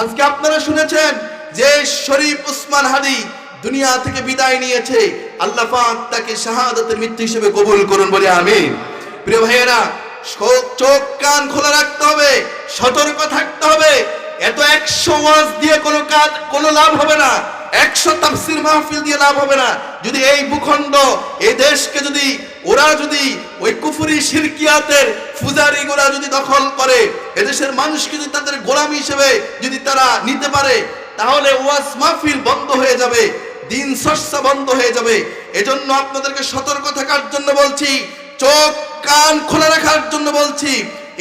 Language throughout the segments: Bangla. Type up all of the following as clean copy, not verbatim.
আজকে আপনারা শুনেছেন যে শরীফ উসমান হাদি দুনিয়া থেকে বিদায় নিয়েছে। আল্লাহ পাক তাকে শাহাদাতের মৃত্যু হিসেবে কবুল করুন বলে আমিন। প্রিয় ভাইয়েরা, চোখ কান খোলা রাখতে হবে, সতর্ক থাকতে হবে। এত 100 ওয়াজ দিয়ে কোনো লাভ হবে না, 100 তাফসীর মাহফিল দিয়ে লাভ হবে না। যদি এই ভূখণ্ড, এই দেশকে যদি ওরা যদি ওই কুফরি শিরকিয়াতের ফুজারিগুলা যদি দখল করে, এদেশের মানুষকে যদি তাদের গোলামি হিসেবে যদি তারা নিতে পারে, তাহলে ওয়াজ মাহফিল বন্ধ হয়ে যাবে, দিন চর্চা বন্ধ হয়ে যাবে। এজন্য আপনাদেরকে সতর্ক থাকার জন্য বলছি, চোখ কান খোলা রাখার জন্য বলছি।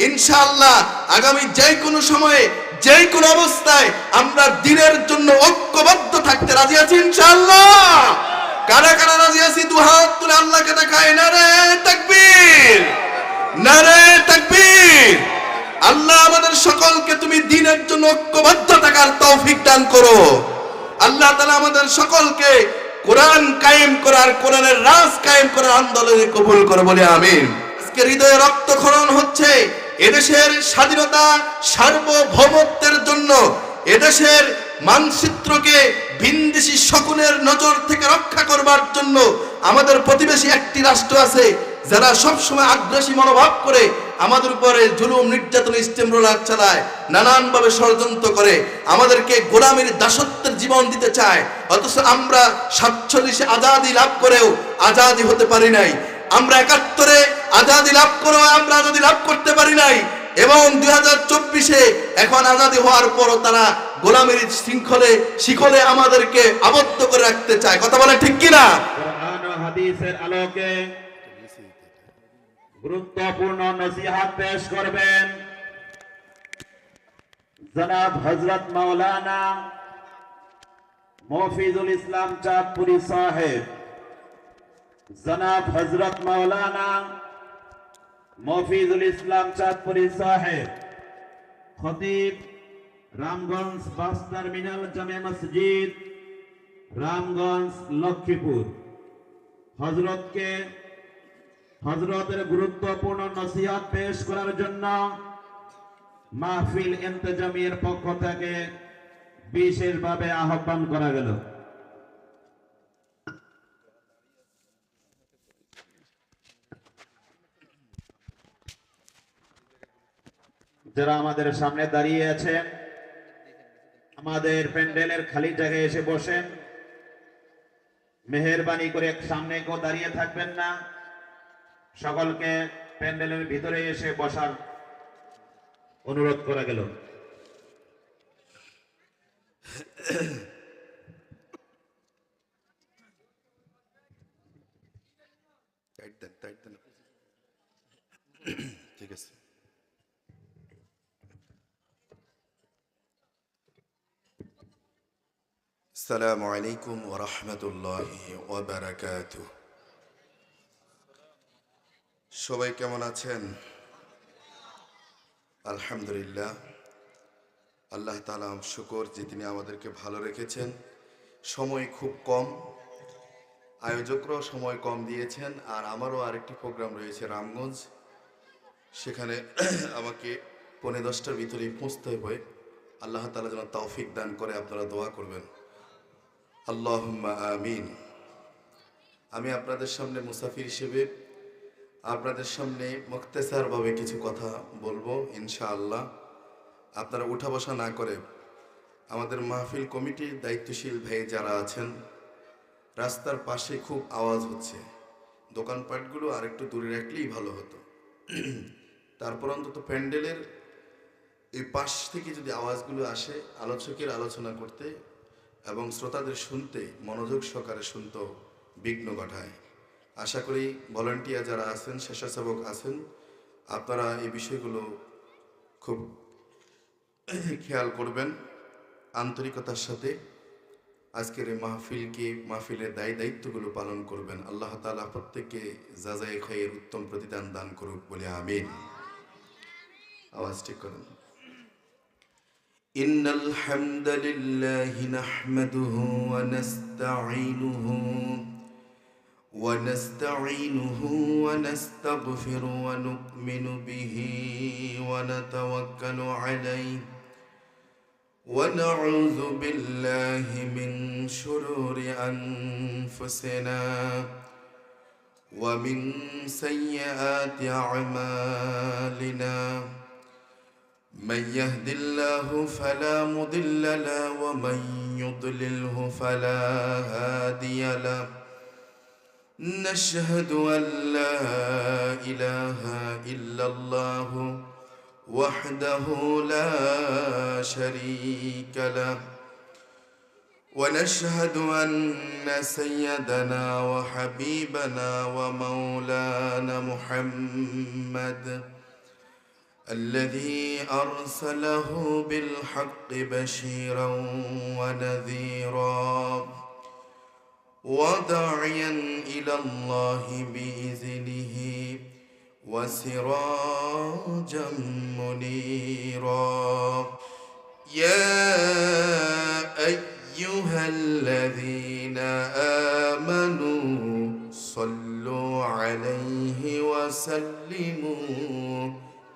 ইনশাআল্লাহ আগামী যে কোনো সময়ে, যে কোনো অবস্থায় আমরা দিনের জন্য ঐক্যবদ্ধ থাকতে রাজি আছি ইনশাআল্লাহ। কারা কারা রাজি আছি দুহাত তুলে আল্লাহকে দেখায়, নারে তাকবীর, নারে তাকবীর। আল্লাহ আমাদের সকলকে তুমি দিনের জন্য ঐক্যবদ্ধ থাকার তৌফিক দান করো। আল্লাহ তাআলা আমাদের সকলকে কোরআন কায়েম করার, কোরআনের রাজ কায়েম করার আন্দোলনে কবুল করে বলে আমিন। আজকে হৃদয়ে রক্তক্ষরণ হচ্ছে এদেশের স্বাধীনতা সার্বভৌমত্বের জন্য, এদেশের মানচিত্রকে ভিনদেশী শকুনের নজর থেকে রক্ষা করবার জন্য। আমাদের প্রতিবেশী একটি রাষ্ট্র আছে যারা সবসময় আগ্রাসী মনোভাব করে আমাদের উপরে জুলুম নির্যাতন স্টিমরোলার চালায়, নানানভাবে ষড়যন্ত্র করে, আমাদেরকে গোলামীর দাসত্বের জীবন দিতে চায়। অথচ আমরা 47-এ আজাদি লাভ করেও আজাদি হতে পারি নাই। আমরা 71-এ আজাদি লাভ করেও আমরা আজাদি লাভ করতে পারি নাই। এবং 2024-এ এখন আজাদি হওয়ার পরও তারা গোলামীর শিকলে আমাদেরকে আবদ্ধ করে রাখতে চায়। কথা বলে ঠিক কিনা? কোরআন ও হাদিসের আলোকে গুরুত্বপূর্ণ নসিহত পেশ করবেন জনাব হযরত মাওলানা মফিজুল ইসলাম চাঁদপুরি সাহেব। জনাব হযরত মাওলানা মফিজুল ইসলাম চাঁদপুরি সাহেব, খতিব রামগঞ্জ বাস টার্মিনাল জামে মসজিদ, রামগঞ্জ, লক্ষ্মীপুর। হযরতের গুরুত্বপূর্ণ নসিহত পেশ করার জন্য মাহফিল ইন্তেজামিয়ার পক্ষ থেকে বিশেষভাবে আহ্বান করা গেল। যারা আমাদের সামনে দাঁড়িয়ে আছেন, আমাদের প্যান্ডেলের খালি জায়গায় এসে বসেন। মেহেরবানি করে সামনে কেউ দাঁড়িয়ে থাকবেন না, সকলকে প্যান্ডেলের ভিতরে এসে বসার অনুরোধ করা গেল। ঠিক আছে। আসসালামু আলাইকুম ওয়া রাহমাতুল্লাহি ওয়া বারাকাতুহু। সবাই কেমন আছেন? আলহামদুলিল্লাহ, আল্লাহ তাআলা শুকর যে তিনি আমাদেরকে ভালো রেখেছেন। সময় খুব কম, আয়োজকরাও সময় কম দিয়েছেন। আর আমারও আরেকটি প্রোগ্রাম রয়েছে রামগঞ্জ, সেখানে আমাকে 10:45-টার ভিতরেই পৌঁছতে হবে। আল্লাহ তাআলা যেন তৌফিক দান করে, আপনারা দোয়া করবেন, আল্লাহুম্মা আমিন। আমি আপনাদের সামনে মুসাফির হিসেবে আপনাদের সামনে মুখতাসারভাবে কিছু কথা বলবো ইনশাআল্লাহ। আপনারা উঠা বসা না করে আমাদের মাহফিল কমিটির দায়িত্বশীল ভাই যারা আছেন, রাস্তার পাশে খুব আওয়াজ হচ্ছে, দোকানপাটগুলো আরেকটু দূরে রাখলেই ভালো হতো। তারপর অন্তত প্যান্ডেলের এই পাশ থেকে যদি আওয়াজগুলো আসে, আলোচকের আলোচনা করতে এবং শ্রোতাদের শুনতে মনোযোগ সহকারে শুনতেও বিঘ্ন ঘটায়। আশা করি ভলান্টিয়ার যারা আছেন, স্বেচ্ছাসেবক আছেন, আপনারা এই বিষয়গুলো খুব খেয়াল করবেন, আন্তরিকতার সাথে আজকের এই মাহফিলের দায়িত্বগুলো পালন করবেন। আল্লাহ তাআলা প্রত্যেককে জাযায়ে খায়ের উত্তম প্রতিদান দান করুক বলে আমিন। আওয়াজ ঠিক করেন। ইন্নাল হামদালিল্লাহি নাহমাদুহু ওয়া নাস্তাঈনুহু ونستعينه ونستغفره ونؤمن به ونتوكل عليه ونعوذ بالله من شرور أنفسنا ومن سيئات أعمالنا من يهد الله فلا مضل له ومن يضلله فلا هادي له نشهد أن لا إله إلا الله وحده لا شريك له ونشهد أن سيدنا وحبيبنا ومولانا محمد الذي أرسله بالحق بشيرا ونذيرا وداعيا إلى الله بإذنه وسراجا منيرا يا أيها الذين آمنوا صلوا عليه وسلموا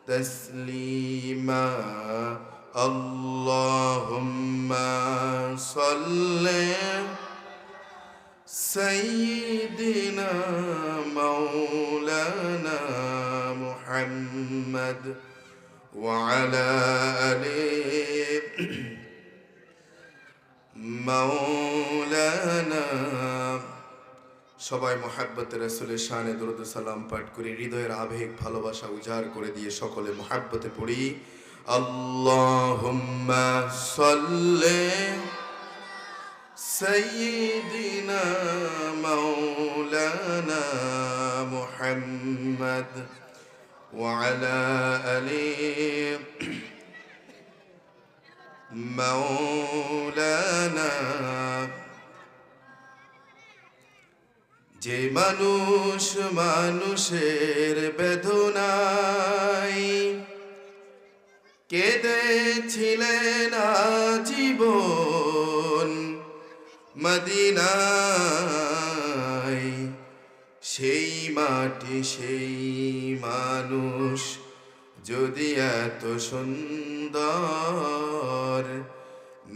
تسليما اللهم صل سيدنا مولانا محمد وعلى آله مولانا সবাই মুহাব্বতে রাসূলের শানে দরুদ সালাম পাঠ করি হৃদয়ের আবেগ ভালোবাসা উজাড় করে দিয়ে সকলে মুহাব্বতে পড়ি আল্লাহুম্মা সাল্লি سيدنا مولانا محمد وعلى آله مولانا যে মানুষ মানুষের বেদনায় কেঁদেছিলেন আজীবন মদিনায় সেই মাটি সেই মানুষ যদি এত সুন্দর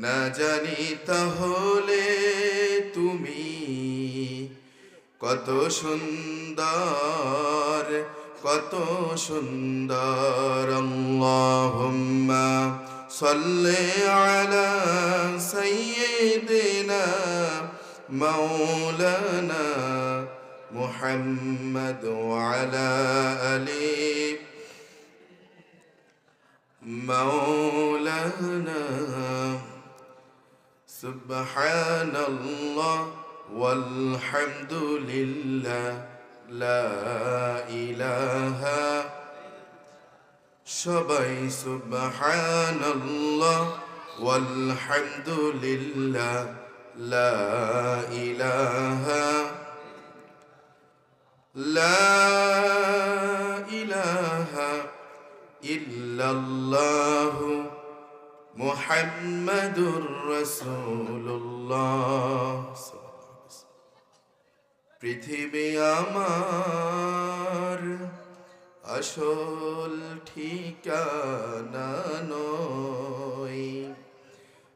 না জানি তাহলে তুমি কত সুন্দর কত সুন্দর আল্লাহুম্মা সাল্লি আলা সাইয়্যিদিনা মাওলানা মুহাম্মদ ওয়া আলা আলি মাওলানা সুবহানাল্লাহ ওয়ালহামদুলিল্লাহ লা ইলাহা সবাই সুবহানাল্লাহ ওয়ালহামদুলিল্লাহ লা ইলাহা ইল্লাল্লাহু মুহাম্মাদুর রাসূলুল্লাহ পৃথিবী আমার আসল ঠিকানা নয়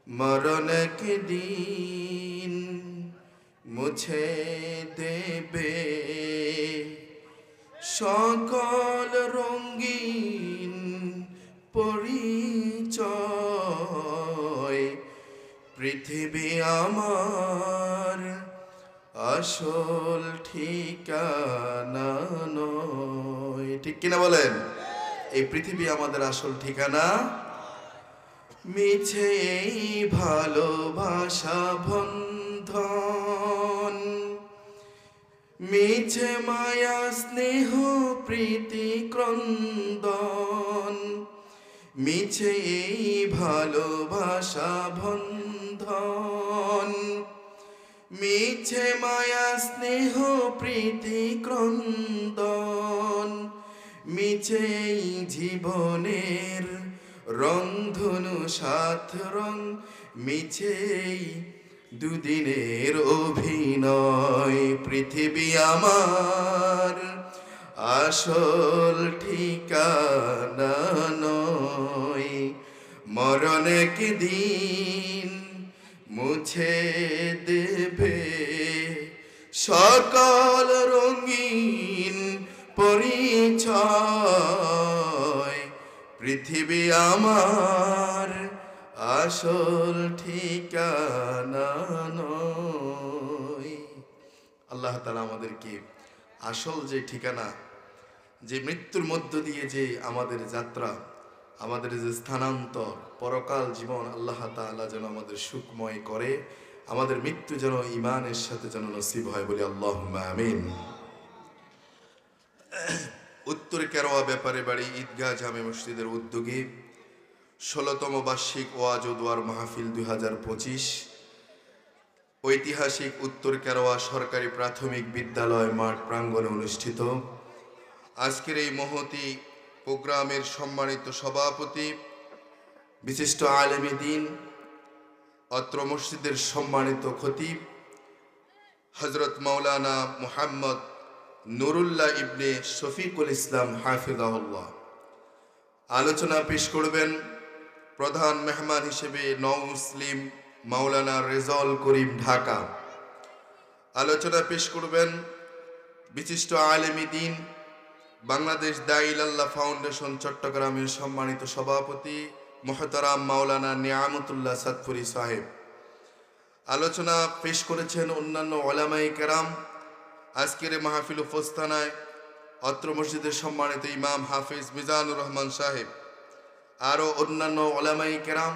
মরণ একদিন মুছে দেবে সকল রঙিন পরিচয় পৃথিবী আমার আসল ঠিকানা নয় ঠিক কিনা বলেন এই পৃথিবী আমাদের আসল ঠিকানা মিছে এই ভালোবাসা বন্ধন মিছে মায়া স্নেহ প্রীতি ক্রন্দন মিছে এই ভালোবাসা বন্ধন মিছে মায়া স্নেহ প্রীতি ক্রন্দন মিছে এই জীবনের রংধনু সাত রং মিছে এই দুদিনের অভিনয় পৃথিবী আমার আসল ঠিকানা নয় মরণে কি দিন মুছে দেবে সকল রঙিন পরিচয়। পৃথিবী আমার আসল ঠিকানা নয়। আল্লাহ তাআলা আমাদেরকে আসল যে ঠিকানা, যে মৃত্যুর মধ্য দিয়ে যে আমাদের যাত্রা, আমাদের যে স্থানান্তর, পরকাল জীবন, আল্লাহ তাআলা যেন আমাদের সুখময় করে, আমাদের মৃত্যু যেন ঈমানের সাথে যেন নসিব হয়, বলি আল্লাহুম্মা আমিন। উত্তর কেরোয়া ব্যাপারে বাড়ি ঈদগাহ জামে মসজিদের উদ্যোগে ১৬তম বার্ষিক ওয়াজ ও দোয়ার মাহফিল ২০২৫ ঐতিহাসিক উত্তর কেরোয়া সরকারি প্রাথমিক বিদ্যালয় মাঠ প্রাঙ্গণে অনুষ্ঠিত। আজকের এই মহতি প্রোগ্রামের সম্মানিত সভাপতি, বিশিষ্ট আলেমে দ্বীন, অত্র মসজিদের সম্মানিত খতিব হযরত মাওলানা মুহাম্মদ নুরুল্লাহ ইবনে শফিকুল ইসলাম হাফিজাহুল্লাহ। আলোচনা পেশ করবেন প্রধান মেহমান হিসেবে নও মুসলিম মাওলানা রেজাউল করিম ঢাকা। আলোচনা পেশ করবেন বিশিষ্ট আলেমে দ্বীন, বাংলাদেশ দাঈল আল্লাহ ফাউন্ডেশন চট্টগ্রামের সম্মানিত সভাপতি মুহতারাম মাওলানা নিয়ামতুল্লাহ সাদপুরি সাহেব। আলোচনা পেশ করেছেন অন্যান্য ওলামায়ে কেরাম। আজকের মাহফিল উপস্থানায় অত্র মসজিদের সম্মানিত ইমাম হাফিজ মিজানুর রহমান সাহেব, আরও অন্যান্য ওলামায়ে কেরাম,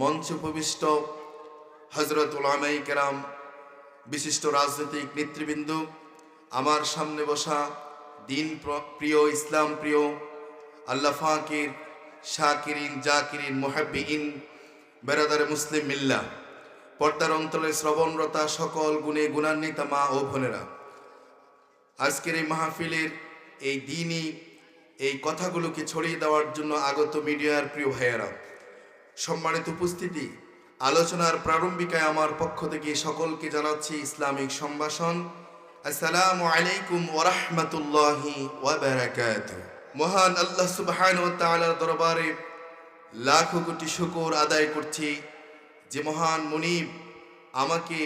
মঞ্চ উপবিষ্ট হযরত উলামায়ে কেরাম, বিশিষ্ট রাজনৈতিক নেতৃবৃন্দ, আমার সামনে বসা দিন প্রিয়, ইসলাম প্রিয়, আল্লাহ ফাকির শাকিরিন জাকিরিন মুহাব্বিন বেরাদারে মুসলিম মিল্লাহ, পর্দার অন্তরে শ্রবণরতা সকল গুণে গুণান্বিত মা ও বোনেরা, আজকের এই মাহফিলের এই দিনই এই কথাগুলোকে ছড়িয়ে দেওয়ার জন্য আগত মিডিয়ার প্রিয় ভাইয়েরা, সম্মানিত উপস্থিতি, আলোচনার প্রারম্ভিকায় আমার পক্ষ থেকে সকলকে জানাচ্ছি ইসলামিক সম্ভাষণ। আসসালামু আলাইকুম ওয়া রাহমাতুল্লাহি ওয়া বারাকাতুহু। মহান আল্লাহ সুবহানাহু ওয়া তাআলার দরবারে লাখো কোটি শুকর আদায় করছি যে মহান মুনিব আমাকে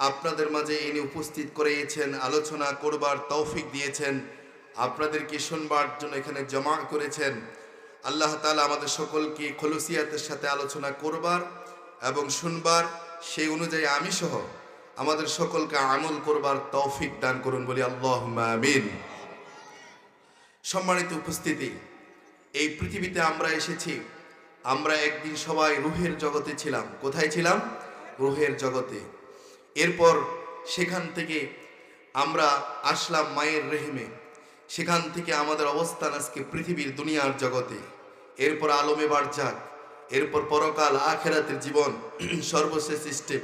আপনাদের মাঝে এনে উপস্থিত করিয়েছেন, আলোচনা করবার তৌফিক দিয়েছেন, আপনাদেরকে শুনবার জন্য এখানে জমা করেছেন। আল্লাহ তাআলা আমাদের সকলকে খলুসিয়াতের সাথে আলোচনা করবার এবং শুনবার, সেই অনুযায়ী আমি সহ আমাদের সকলকে আমল করবার তৌফিক দান করুন, বলি আল্লাহুম্মা আমিন। সম্মানিত উপস্থিতি, এই পৃথিবীতে আমরা এসেছি, আমরা একদিন সবাই রুহের জগতে ছিলাম। কোথায় ছিলাম? রুহের জগতে। এরপর সেখান থেকে আমরা আসলাম মায়ের রেহেমে, সেখান থেকে আমাদের অবস্থান আজকে পৃথিবীর দুনিয়ার জগতে। এরপর আলমে বারজাক, এরপর পরকাল আখেরাতের জীবন, সর্বশেষ স্টেপ।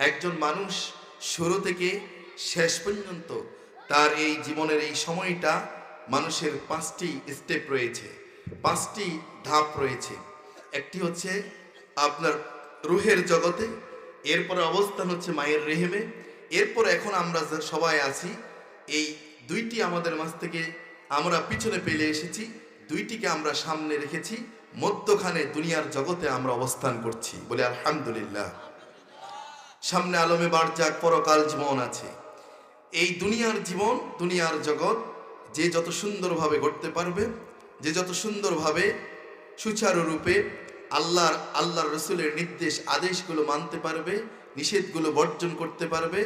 একজন মানুষ শুরু থেকে শেষ পর্যন্ত তার এই জীবনের এই সময়টা মানুষের 5টি স্টেপ রয়েছে, 5টি ধাপ রয়েছে। একটি হচ্ছে আপনার রুহের জগতে, এরপরে অবস্থান হচ্ছে মায়ের রেহেমে, এরপর এখন আমরা সবাই আছি, এই 2টি আমাদের মাঝ থেকে আমরা পিছনে ফেলে এসেছি, 2টিকে আমরা সামনে রেখেছি, মধ্যখানে দুনিয়ার জগতে আমরা অবস্থান করছি, বলে আলহামদুলিল্লাহ। সামনে আলমে বারজাক পরকাল জীবন আছে। এই দুনিয়ার জীবন, দুনিয়ার জগৎ যে যত সুন্দরভাবে গড়তে পারবে, যে যত সুন্দরভাবে সুচারুরূপে আল্লাহর রসুলের নির্দেশ আদেশগুলো মানতে পারবে, নিষেধগুলো বর্জন করতে পারবে,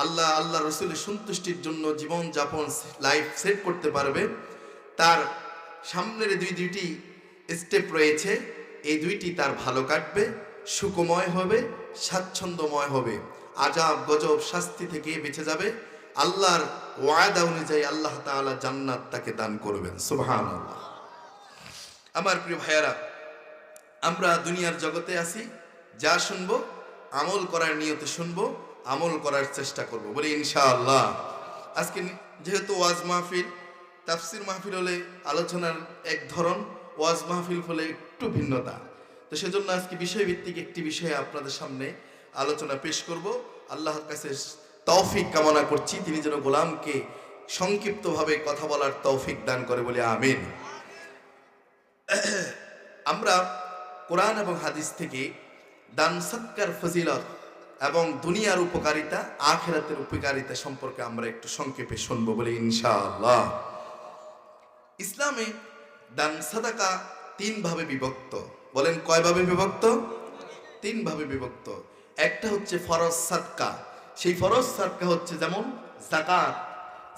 আল্লাহ রসুলের সন্তুষ্টির জন্য জীবন যাপন লাইফ সেট করতে পারবে, তার সামনের দুইটি স্টেপ রয়েছে। এই 2টি তার ভালো কাটবে, সুখময় হবে, স্বাচ্ছন্দ্যময় হবে, আজাব গজব শাস্তি থেকে বেঁচে যাবে। আল্লাহর ওয়াদা অনুযায়ী আল্লাহ তাআলা জান্নাত তাকে দান করবেন, সুবহানাল্লাহ। আমার প্রিয় ভাইয়ারা, আমরা দুনিয়ার জগতে আছি, যা শুনবো আমল করার নিয়তে শুনবো, আমল করার চেষ্টা করব, বলি ইনশাআল্লাহ। আজকে যেহেতু ওয়াজ মাহফিল, তাফসির মাহফিল হলে আলোচনার এক ধরন, ওয়াজ মাহফিল হলে একটু ভিন্নতা, তো সেজন্য আজকে বিষয়ভিত্তিক একটি বিষয়ে আপনাদের সামনে আলোচনা পেশ করব। আল্লাহর কাছে তৌফিক কামনা করছি, তিনি যেন গোলামকে সংক্ষিপ্তভাবে কথা বলার তৌফিক দান করে, বলে আমিন। আমরা কোরআন এবং হাদিস থেকে দান সৎকার ফজিলত এবং দুনিয়ার উপকারিতা আখিরাতের উপকারিতা সম্পর্কে আমরা একটু সংক্ষেপে শুনবো বলে ইনশাআল্লাহ। ইসলামে দান সাদাকা তিন ভাবে বিভক্ত। বলেন কয়ভাবে বিভক্ত? তিন ভাবে বিভক্ত। একটা হচ্ছে ফরজ সাদকা। সেই ফরজ সাদকা হচ্ছে যেমন যাকাত।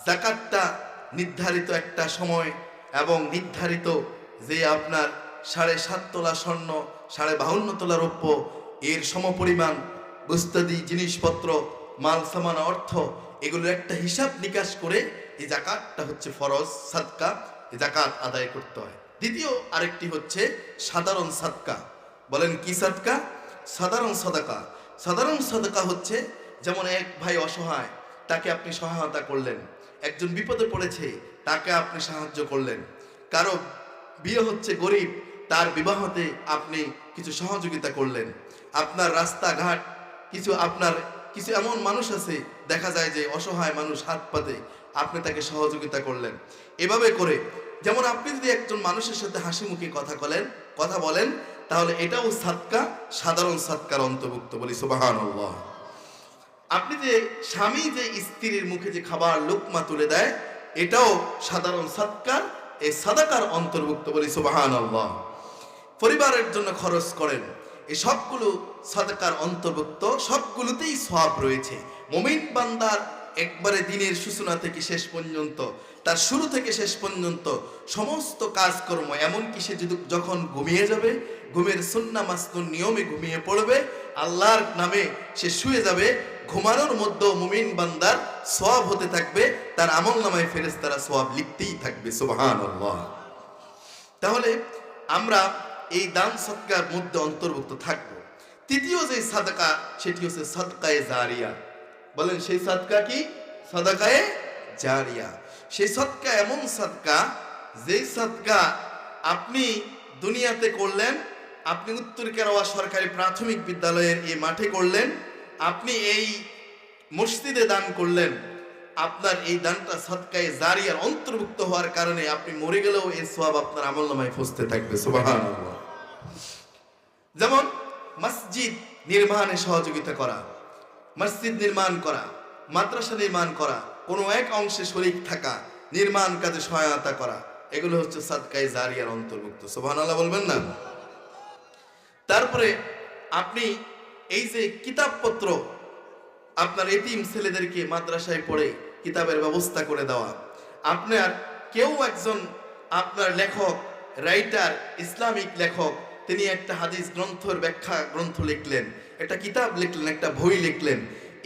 যাকাতটা নির্ধারিত একটা সময় এবং নির্ধারিত যে আপনার 7.5 তোলা স্বর্ণ, 52.5 তোলা রৌপ্য, এর সমপরিমাণ বুস্তাদি জিনিসপত্র, মাল সামান, অর্থ, এগুলোর একটা হিসাব নিকাশ করে এই যাকাতটা হচ্ছে ফরজ সাদকা, এই যাকাত আদায় করতে হয়। দ্বিতীয় আরেকটি হচ্ছে সাধারণ সাদকা। বলেন কি সাদকা? সাধারণ সাদাকা। সাধারণ সাদাকা হচ্ছে যেমন এক ভাই অসহায়, তাকে আপনি সহায়তা করলেন। একজন বিপদে পড়েছে, তাকে আপনি সাহায্য করলেন। কারো বিয়ে হচ্ছে গরিব, তার বিবাহতে আপনি কিছু সহযোগিতা করলেন। আপনার রাস্তাঘাট কিছু এমন মানুষ আছে, দেখা যায় যে অসহায় মানুষ, হাত পাতে, আপনি তাকে সহযোগিতা করলেন। এভাবে করে যেমন আপনি যদি একজন মানুষের সাথে হাসি মুখে কথা বলেন, তাহলে এটাও সাদকা, সাধারণ সাদকার অন্তর্ভুক্ত। বলি সুবহানাল্লাহ। আপনি যে স্বামী যে স্ত্রীর মুখে যে খাবার লোকমা তুলে দেয়, এটাও সাধারণ সাদকার, এই সাদাকার অন্তর্ভুক্ত। বলি সুবহানাল্লাহ। পরিবারের জন্য খরচ করেন, এই সবগুলো সাদাকার অন্তর্ভুক্ত, সবগুলোতেই সওয়াব রয়েছে। মুমিন বান্দার একবারে দিনের সূচনা থেকে শেষ পর্যন্ত, তার শুরু থেকে শেষ পর্যন্ত সমস্ত কাজকর্ম, এমনকি সে যখন ঘুমিয়ে যাবে, ঘুমের সুন্নাহ মাসনুন নিয়মে ঘুমিয়ে পড়বে, আল্লাহর নামে সে শুয়ে যাবে, ঘুমানোর মধ্যে মুমিন বান্দার সওয়াব হতে থাকবে, তার আমলনামায় ফেরেশতারা সওয়াব লিখতেই থাকবে। সুবহানাল্লাহ। তাহলে আমরা এই দান সদকার মধ্যে অন্তর্ভুক্ত থাকব। তৃতীয় যে সাদাকা, সেটি হচ্ছে সাদকায়ে জারিয়া। বলেন সেই সাদকা কি? সাদাকায়ে জারিয়া। সেই সাদকা এমন সাদকা, যে সাদকা আপনি দুনিয়াতে করলেন, আপনি উত্তর কেরাওয়া সরকারি প্রাথমিক বিদ্যালয়ের এই মাঠে করলেন, আপনি এই মসজিদে দান করলেন, আপনার এই দানটা সাদকায়ে জারিয়ার অন্তর্ভুক্ত হওয়ার কারণে আপনি মরে গেলেও এই সওয়াব আপনার আমলনামায় পৌঁছতে থাকবে। সুবহানাল্লাহ। যেমন মসজিদ নির্মাণে সহযোগিতা করা, মসজিদ নির্মাণ করা, মাদ্রাসা নির্মাণ করা, কোনো এক অংশে শরীক থাকা, নির্মাণ কাজে সহায়তা করা, এগুলো হচ্ছে সাদকায়ে জারিয়ার অন্তর্ভুক্ত। সুবহানাল্লাহ বলবেন না? তারপরে আপনি এই যে কিতাবপত্র, আপনার এতিম ছেলেদেরকে মাদ্রাসায় পড়ে কিতাবের ব্যবস্থা করে দেওয়া, আপনার কেউ একজন আপনার লেখক, রাইটার, ইসলামিক লেখক, তিনি একটা হাদিস গ্রন্থের ব্যাখ্যা গ্রন্থ লিখলেন, একটা কিতাব লিখলেন, একটা বই লিখলেন।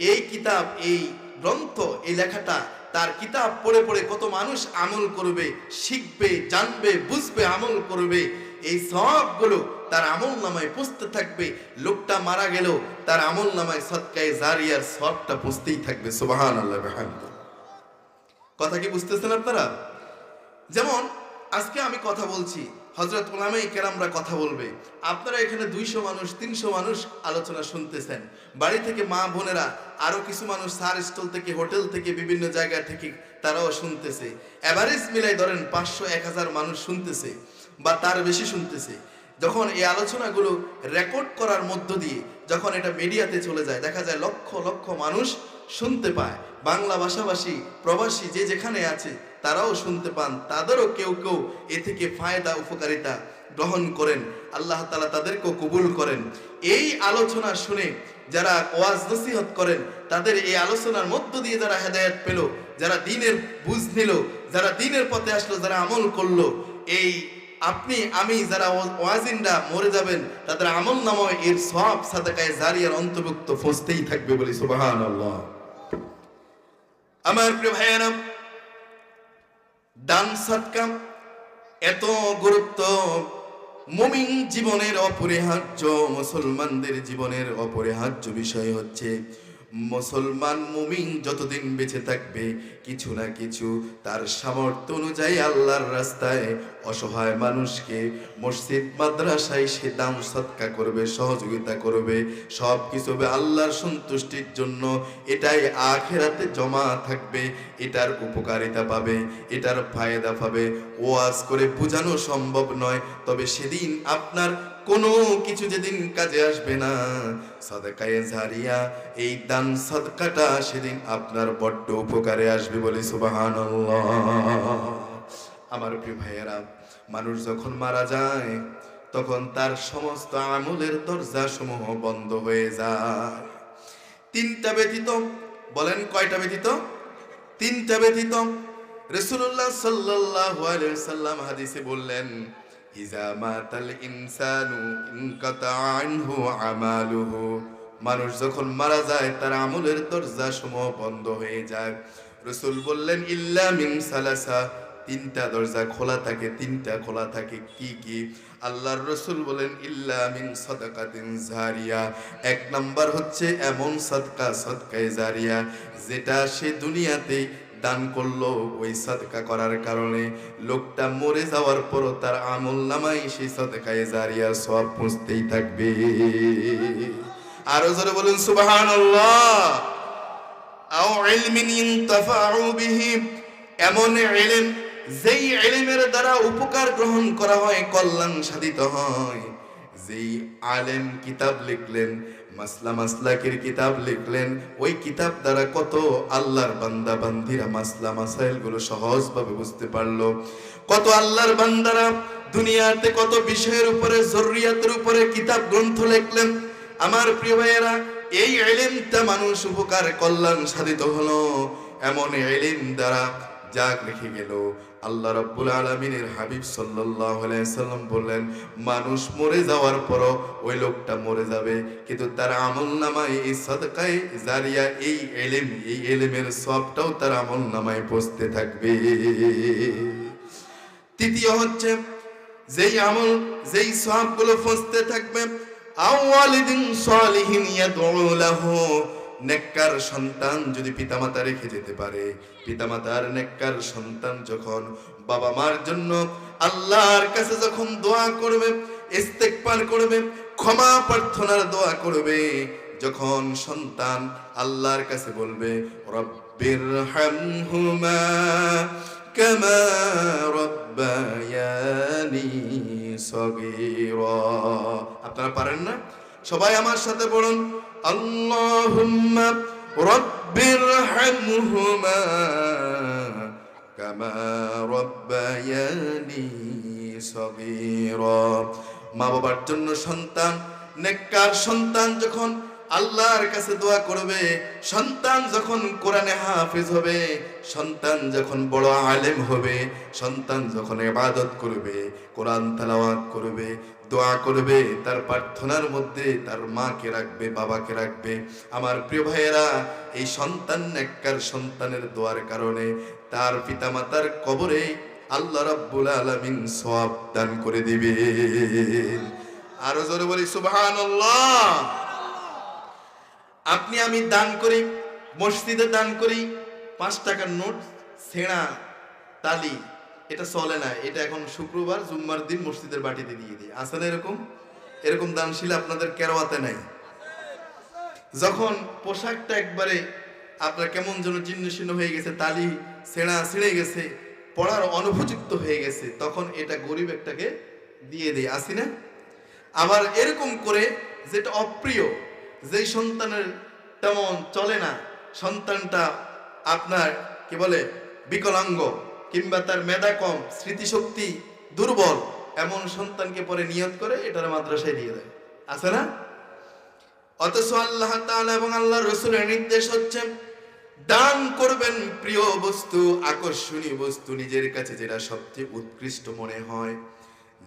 এই কিতাব, এই গ্রন্থ, এই লেখাটা, তার কিতাব পড়ে পড়ে কত মানুষ আমল করবে, শিখবে, জানবে, বুঝবে, আমল করবে, এই সওয়াবগুলো তার আমলনামায় পৌঁছতে থাকবে। লোকটা মারা গেল, তার আমলনামায় সাদকায়ে জারিয়ার সওয়াবটা পৌঁছতেই থাকবে। সুবহানাল্লাহ বিহামদিহি। কথা কি বুঝতেছেন আপনারা? যেমন আজকে আমি কথা বলছি, হযরত উলামায়ে কেরামরা কথা বলবে, আপনারা এখানে 200 মানুষ, 300 মানুষ আলোচনা শুনতেছেন। বাড়ি থেকে মা বোনেরা, আরো কিছু মানুষ সার স্টল থেকে, হোটেল থেকে, বিভিন্ন জায়গা থেকে তারাও শুনতেছে। এভারেজ মিলাই ধরেন 500-1000 মানুষ শুনতেছে বা তার বেশি শুনতেছে। যখন এই আলোচনাগুলো রেকর্ড করার মধ্য দিয়ে যখন এটা মিডিয়াতে চলে যায়, দেখা যায় লক্ষ লক্ষ মানুষ শুনতে পায়। বাংলা ভাষাভাষী, প্রবাসী যে যেখানে আছে তারাও শুনতে পান, তাদেরও কেউ কেউ এ থেকে ফায়দা, উপকারিতা গ্রহণ করেন। আল্লাহ তাআলা তাদেরকেও কবুল করেন। এই আলোচনা শুনে যারা ওয়াজ নসিহত করেন, তাদের এই আলোচনার মধ্য দিয়ে যারা হেদায়েত পেল, যারা দ্বীনের বুঝ নিল, যারা দ্বীনের পথে আসলো, যারা আমল করলো, এই আপনি আমি যারা ওয়াজিনরা মরে যাবেন, তাদের আমলনামায় এর সওয়াব সাদাকায়ে জারিয়ার অন্তর্ভুক্ত পৌঁছতেই থাকবে। বলি সুবহানাল্লাহ। আমার প্রিয় ভাইয়েরা, দান সাদকা এত গুরুত্ব, মুমিন জীবনের অপরিহার্য, মুসলমানদের জীবনের অপরিহার্য বিষয় হচ্ছে মুসলমান মুমিন যতদিন বেঁচে থাকবে, কিছু না কিছু তার সামর্থ্য অনুযায়ী আল্লাহর রাস্তায় অসহায় মানুষকে মসজিদ মাদ্রাসায় সে দান সদকা করবে, সহযোগিতা করবে। সব কিছু আল্লাহর সন্তুষ্টির জন্য। এটাই আখিরাতে জমা থাকবে, এটার উপকারিতা পাবে, এটার ফায়দা পাবে। ওয়াজ করে বোঝানো সম্ভব নয়, তবে সেদিন আপনার কোনো কিছু যেদিন কাজে আসবে না, সাদকায়ে জারিয়া এই দান সাদকাটা সেদিন আপনার বড্ড উপকারে আসবে বলে সুবহানাল্লাহ। আমার প্রিয় ভাইয়েরা, মানুষ যখন মারা যায় তখন তার সমস্ত আমলের দরজা সমূহ বন্ধ হয়ে যায়, তিনটা ব্যতীত। বলেন কয়টা ব্যতীত? তিনটা ব্যতীত। রাসূলুল্লাহ সাল্লাল্লাহু আলাইহি ওয়াসাল্লাম হাদিসে বললেন, ইজা মাতাল ইনসানু ইনকাতা আনহু আমালুহু, মানুষ যখন মারা যায় তার আমলের দরজা সমূহ বন্ধ হয়ে যায়। রাসূল বললেন ইল্লা মিন সালাসা, তিনটা দরজা খোলা থাকে, তিনটা খোলা থাকে। কি কি? আল্লাহর রাসূল বলেন ইল্লা মিন সাদাকাতিন জারিয়া, এক নাম্বার হচ্ছে এমন সাদকা, সাদকায়ে জারিয়া, যেটা সে দুনিয়াতে দান করলো, ওই সাদকা করার কারণে লোকটা মরে যাওয়ার পর তার আমলনামায় সেই সাদকায়ে জারিয়ার সওয়াব পৌঁছতেই থাকবে। আরো জোরে বলুন সুবহানাল্লাহ। আও ইলমিন ইনতাফাউ বিহি, এমন ইলম যেই ইলমের দ্বারা উপকার গ্রহণ করা হয়, কল্যাণ সাধিত হয়। যেই আলেম কিতাব লিখলেন, মাসলা মাসলাকের কিতাব লিখলেন, ওই কিতাব দ্বারা কত আল্লাহর বান্দা বান্দিরা মাসলা মাসাইল গুলো সহজভাবে বুঝতে পারলো। কত আল্লাহর বান্দারা দুনিয়াতে কত বিষয়ের উপরে, জরুরিয়াতের উপরে কিতাব গ্রন্থ লিখলেন। আমার প্রিয় ভাইয়েরা, এই ইলমটা মানুষ উপকার কল্যাণ সাধিত হলো এমন ইলম দ্বারা যা লিখে গেল। আল্লাহ রাব্বুল আলামিনের হাবিব সাল্লাল্লাহু আলাইহি সাল্লাম বললেন, মানুষ মরে যাওয়ার পরও ওই লোকটা মরে যাবে, কিন্তু তার আমলনামায় এই সাদকায়ে জারিয়া, এই ইলমের সওয়াবটাও তার আমলনামায় পৌঁছতে থাকবে। তৃতীয় হচ্ছে যেই আমল, যেই সওয়াবগুলো পৌঁছতে থাকবে, আওয়ালিদিন সালিহিন ইয়াদউ লাহু, নেককার সন্তান যদি পিতামাতা রেখে যেতে পারে, পিতামাতার নেককার সন্তান যখন বাবা মার জন্য আল্লাহর কাছে যখন দোয়া করবে, ইস্তেগফার করবে, ক্ষমা প্রার্থনার দোয়া করবে, যখন সন্তান আল্লাহর কাছে বলবে রব্বিরহামহুমা কামা রাব্বায়ানি সগীরা, আপনারা পারেন না? সবাই আমার সাথে বলুন, আল্লাহুম্মা রাব্বিরহামহুমা কামা রাব্বায়ানি সগীরা। মা বাবার জন্য সন্তান, নেককার সন্তান যখন আল্লাহর কাছে দোয়া করবে, সন্তান যখন কোরআনে হাফেজ হবে, সন্তান যখন বড় আলেম হবে, সন্তান যখন ইবাদত করবে, কোরআন তেলাওয়াত করবে, দোয়া করবে, তার প্রার্থনার মধ্যে তার মাকে রাখবে, বাবাকে রাখবে। আমার প্রিয় ভাইয়েরা, এই সন্তান, নেককার সন্তানের দোয়ার কারণে তার পিতামাতার কবরে আল্লাহ রাব্বুল আলামিন সওয়াব দান করে দিবে। আরো জোরে বলি সুবহানাল্লাহ। আপনি আমি দান করি, মসজিদে দান করি, 5 টাকার নোট, ছেঁড়া তালি, এটা চলে না। এটা এখন শুক্রবার জুম্মার দিন মসজিদের বাটিতে দিয়ে দিই। আছে না এরকম? এরকম দানশীল আপনাদের কেরাওয়াতে নাই? যখন পোশাকটা একবারে আপনার কেমন যেন জীর্ণ শীর্ণ হয়ে গেছে, তালি ছেঁড়া ছিঁড়ে গেছে, পড়ার অনুপযুক্ত হয়ে গেছে, তখন এটা গরিব একটাকে দিয়ে দেয়। আসি না? আবার এরকম করে যেটা অপ্রিয়, যেই সন্তানের তেমন চলে না, সন্তানটা আপনার কি বলে বিকলাঙ্গ, কিংবা তার মেধা কম, স্মৃতিশক্তি দুর্বল, এমন সন্তানকে পরে নিয়ত করে এটার মাদ্রাসায় দিয়ে দেয়। আছে না? অথচ আল্লাহ তাআলা এবং আল্লাহর রাসূলের নির্দেশ হচ্ছে দান করবেন প্রিয় বস্তু, আকর্ষণীয় বস্তু, নিজের কাছে যেটা সবচেয়ে উৎকৃষ্ট মনে হয়,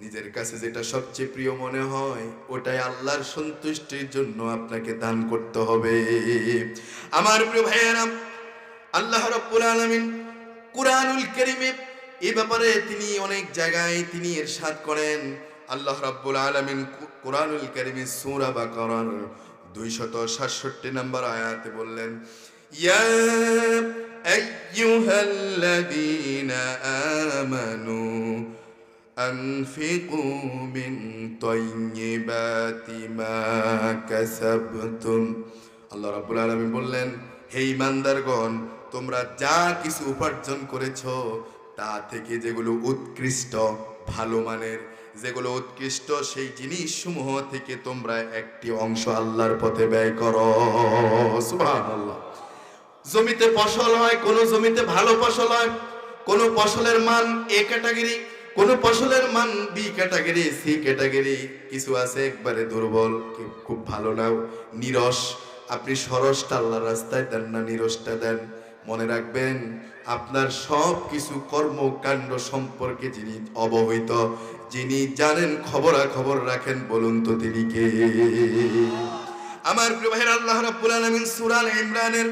নিজের কাছে যেটা সবচেয়ে প্রিয় মনে হয়, ওটাই আল্লাহর সন্তুষ্টির জন্য আপনাকে দান করতে হবে। আমার প্রিয় ভাইয়েরা, আল্লাহ রাব্বুল আলামিন কুরআনুল কারীমে এই ব্যাপারে তিনি অনেক জায়গায় তিনি ইরশাদ করেন। আল্লাহ রাব্বুল আলামিন কুরআনুল কারীমে সূরা বাকারার 267 নম্বর আয়াতে বললেন, ইয়া আইয়ুহাল্লাযীনা আমানু আনফিকু মিন তাইয়্যিবাতি মা কাসাবতুম। আল্লাহ রাব্বুল আলামিন বললেন, হে ঈমানদারগণ, তোমরা যা কিছু উপার্জন করেছো তা থেকে যেগুলো উৎকৃষ্ট, ভালো মানের, যেগুলো উৎকৃষ্ট সেই জিনিস সমূহ থেকে তোমরা একটি অংশ আল্লাহর পথে ব্যয় করো। সুবহানাল্লাহ। জমিতে ফসল হয়, কোন জমিতে ভালো ফসল হয়, কোন ফসলের মান এ ক্যাটাগরি, কোন ফসলের মান বি ক্যাটাগরি, সি ক্যাটাগরি, কিছু আছে একবারে দুর্বল, খুব ভালো না, নিরস। আপনি সরসটা আল্লাহর রাস্তায় দেন না নিরসটা দেন, মনে রাখবেন আপনার সব কিছু কর্মকাণ্ড সম্পর্কে যিনি অবহিত, যিনি জানেন, খবরাখবর রাখেন, বলুন তো তিনি কে? আমার প্রিয় ভাইয়েরা, আল্লাহ রাব্বুল আলামিন সূরা আল ইমরানের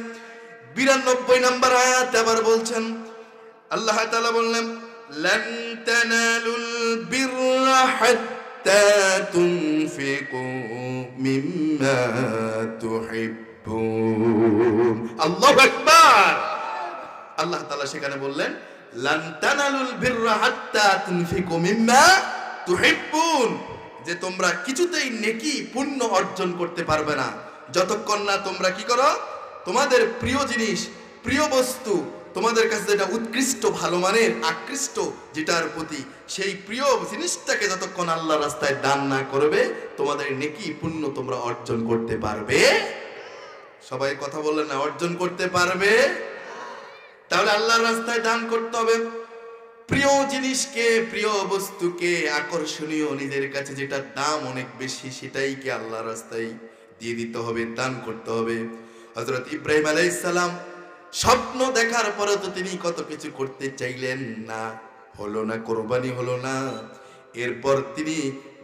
92 নম্বর আয়াতে আবার বলছেন, আল্লাহ তাআলা বললেন, লান তানালুল বিররা হাত্তা তুনফিকু মিম্মা তুহিব্বুন। আল্লাহু আকবার। আল্লাহ তাআলা সেখানে বললেন, লান তানালুল বিররা হাত্তা তুনফিকু মিম্মা তুহিব্বুন, যে তোমরা কিছুতেই নেকি পুণ্য অর্জন করতে পারবে না যতক্ষণ না তোমরা কি করো, তোমাদের প্রিয় জিনিস, প্রিয় বস্তু, তোমাদের কাছে যেটা উৎকৃষ্ট, ভালো মানের, আকৃষ্ট, যেটার প্রতি সেই প্রিয় জিনিসটাকে যতক্ষণ আল্লাহর রাস্তায় দান না করবে, তোমাদের নেকি পুণ্য তোমরা অর্জন করতে পারবে। সবাই কথা বললেন না, অর্জন করতে পারবে। তাহলে আল্লাহর রাস্তায় দান করতে হবে। প্রিয় জিনিসকে, প্রিয় বস্তুকে, আকর্ষণীয়, নিজের কাছে যেটা দাম অনেক বেশি, সেটাই কি আল্লাহর রাস্তায় দিয়ে দিতে হবে, দান করতে হবে। হযরত ইব্রাহিম আলাইহিস সালাম স্বপ্ন দেখার পরে তো তিনি কত কিছু করতে চাইলেন না, হলো না, কোরবানি হলো না। এরপর তিনি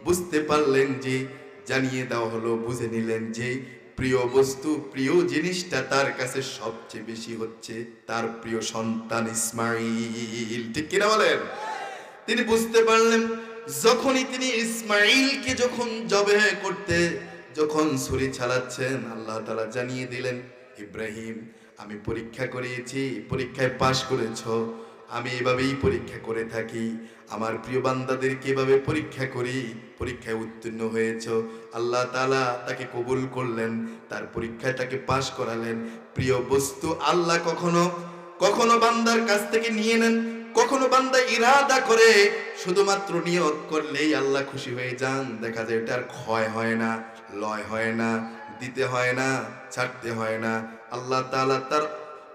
বুঝতে পারলেন যে, জানিয়ে দেওয়া হলো, বুঝে নিলেন যে প্রিয় বস্তু, প্রিয় জিনিসটা তার কাছে সবচেয়ে বেশি হচ্ছে তার প্রিয় সন্তান ইসমাঈল। ঠিক কিনা বলেন? তিনি বুঝতে পারলেন, যখনই তিনি ইসমাঈলকে যখন জবেহ করতে যখন ছুরি চালাচ্ছেন, আল্লাহ তাআলা জানিয়ে দিলেন, ইব্রাহিম আমি পরীক্ষা করিয়েছি, পরীক্ষায় পাশ করেছো। আমি এভাবেই পরীক্ষা করে থাকি, আমার প্রিয় বান্দাদেরকে এভাবে পরীক্ষা করি, পরীক্ষায় উত্তীর্ণ হয়েছো। আল্লাহ তাআলা তাকে কবুল করলেন, তার পরীক্ষায় তাকে পাশ করালেন। প্রিয় বস্তু আল্লাহ কখনো কখনো বান্দার কাছ থেকে নিয়ে নেন, কখনো বান্দা ইরাদা করে শুধুমাত্র নিয়ত করলেই আল্লাহ খুশি হয়ে যান। দেখা যায় এটার ক্ষয় হয় না, লয় হয় না, দিতে হয় না, ছাড়তে হয় না। আল্লাহ তাআলা তার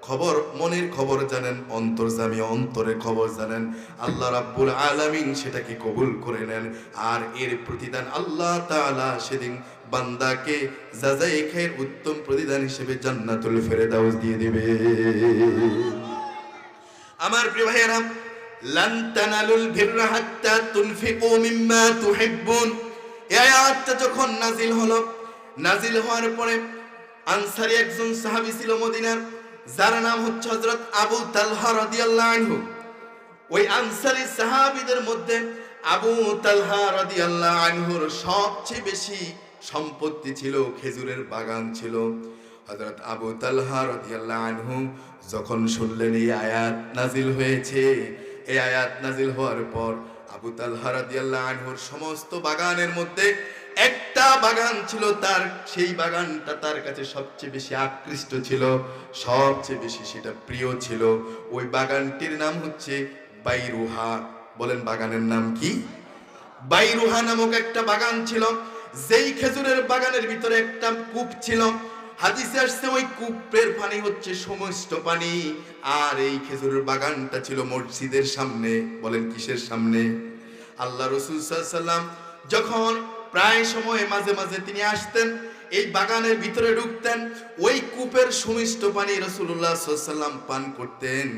খবর, মনের খবর জানেন, অন্তর্যামী, অন্তরের খবর জানেন। আল্লাহ রাব্বুল আলামিন সেটাকে কবুল করে নেন, আর এর প্রতিদান আল্লাহ তাআলা সেদিন বান্দাকে জাযায়ে খায়ের উত্তম প্রতিদান হিসেবে জান্নাতুল ফেরদাউস দিয়ে দিবে। আমার প্রিয় ভাইয়েরা, লান তানালুল বিররা হাত্তা তুনফিকু মিম্মা তুহিব্বুন, এই আয়াতটা যখন নাজিল হলো, নাজিল হওয়ার পরে আনসারী একজন সাহাবী ছিল মদিনার, যার নাম হচ্ছে হযরত আবু তালহা রাদিয়াল্লাহু আনহু। ওই আনসারী সাহাবীদের মধ্যে আবু তালহা রাদিয়াল্লাহু আনহুর সবচেয়ে বেশি সম্পত্তি ছিল, খেজুরের বাগান ছিল। হযরত আবু তালহা রাদিয়াল্লাহু আনহু যখন শুনলেন এই আয়াত নাজিল হয়েছে, এই আয়াত নাজিল হওয়ার পর আবু তালহা রাদিয়াল্লাহু আনহুর সমস্ত বাগানের মধ্যে একটা বাগান ছিল তার, সেই বাগানটা তার কাছে সবচেয়ে বেশি আকৃষ্ট ছিল, সবচেয়ে বেশি সেটা প্রিয় ছিল। ওই বাগানটির নাম হচ্ছে বাইরুহা। বলেন বাগানের নাম কি? বাইরুহা নামক একটা বাগান ছিল, যেই খেজুরের বাগানের ভিতরে একটা কূপ ছিল। হাদিসে আসছে ওই কূপের পানি হচ্ছে সমস্ত পানি, আর এই খেজুরের বাগানটা ছিল মসজিদের সামনে। বলেন কিসের সামনে? আল্লাহ রাসূল সাল্লাল্লাহু আলাইহি ওয়াসাল্লাম যখন প্রায় সময় মাঝে মাঝে তিনি আসতেন, এই বাগানের ভিতরে ঢুকতেন, ওই কূপের সুমিষ্ট পানি রাসূলুল্লাহ সাল্লাল্লাহু আলাইহি ওয়াসাল্লাম পান করতেন।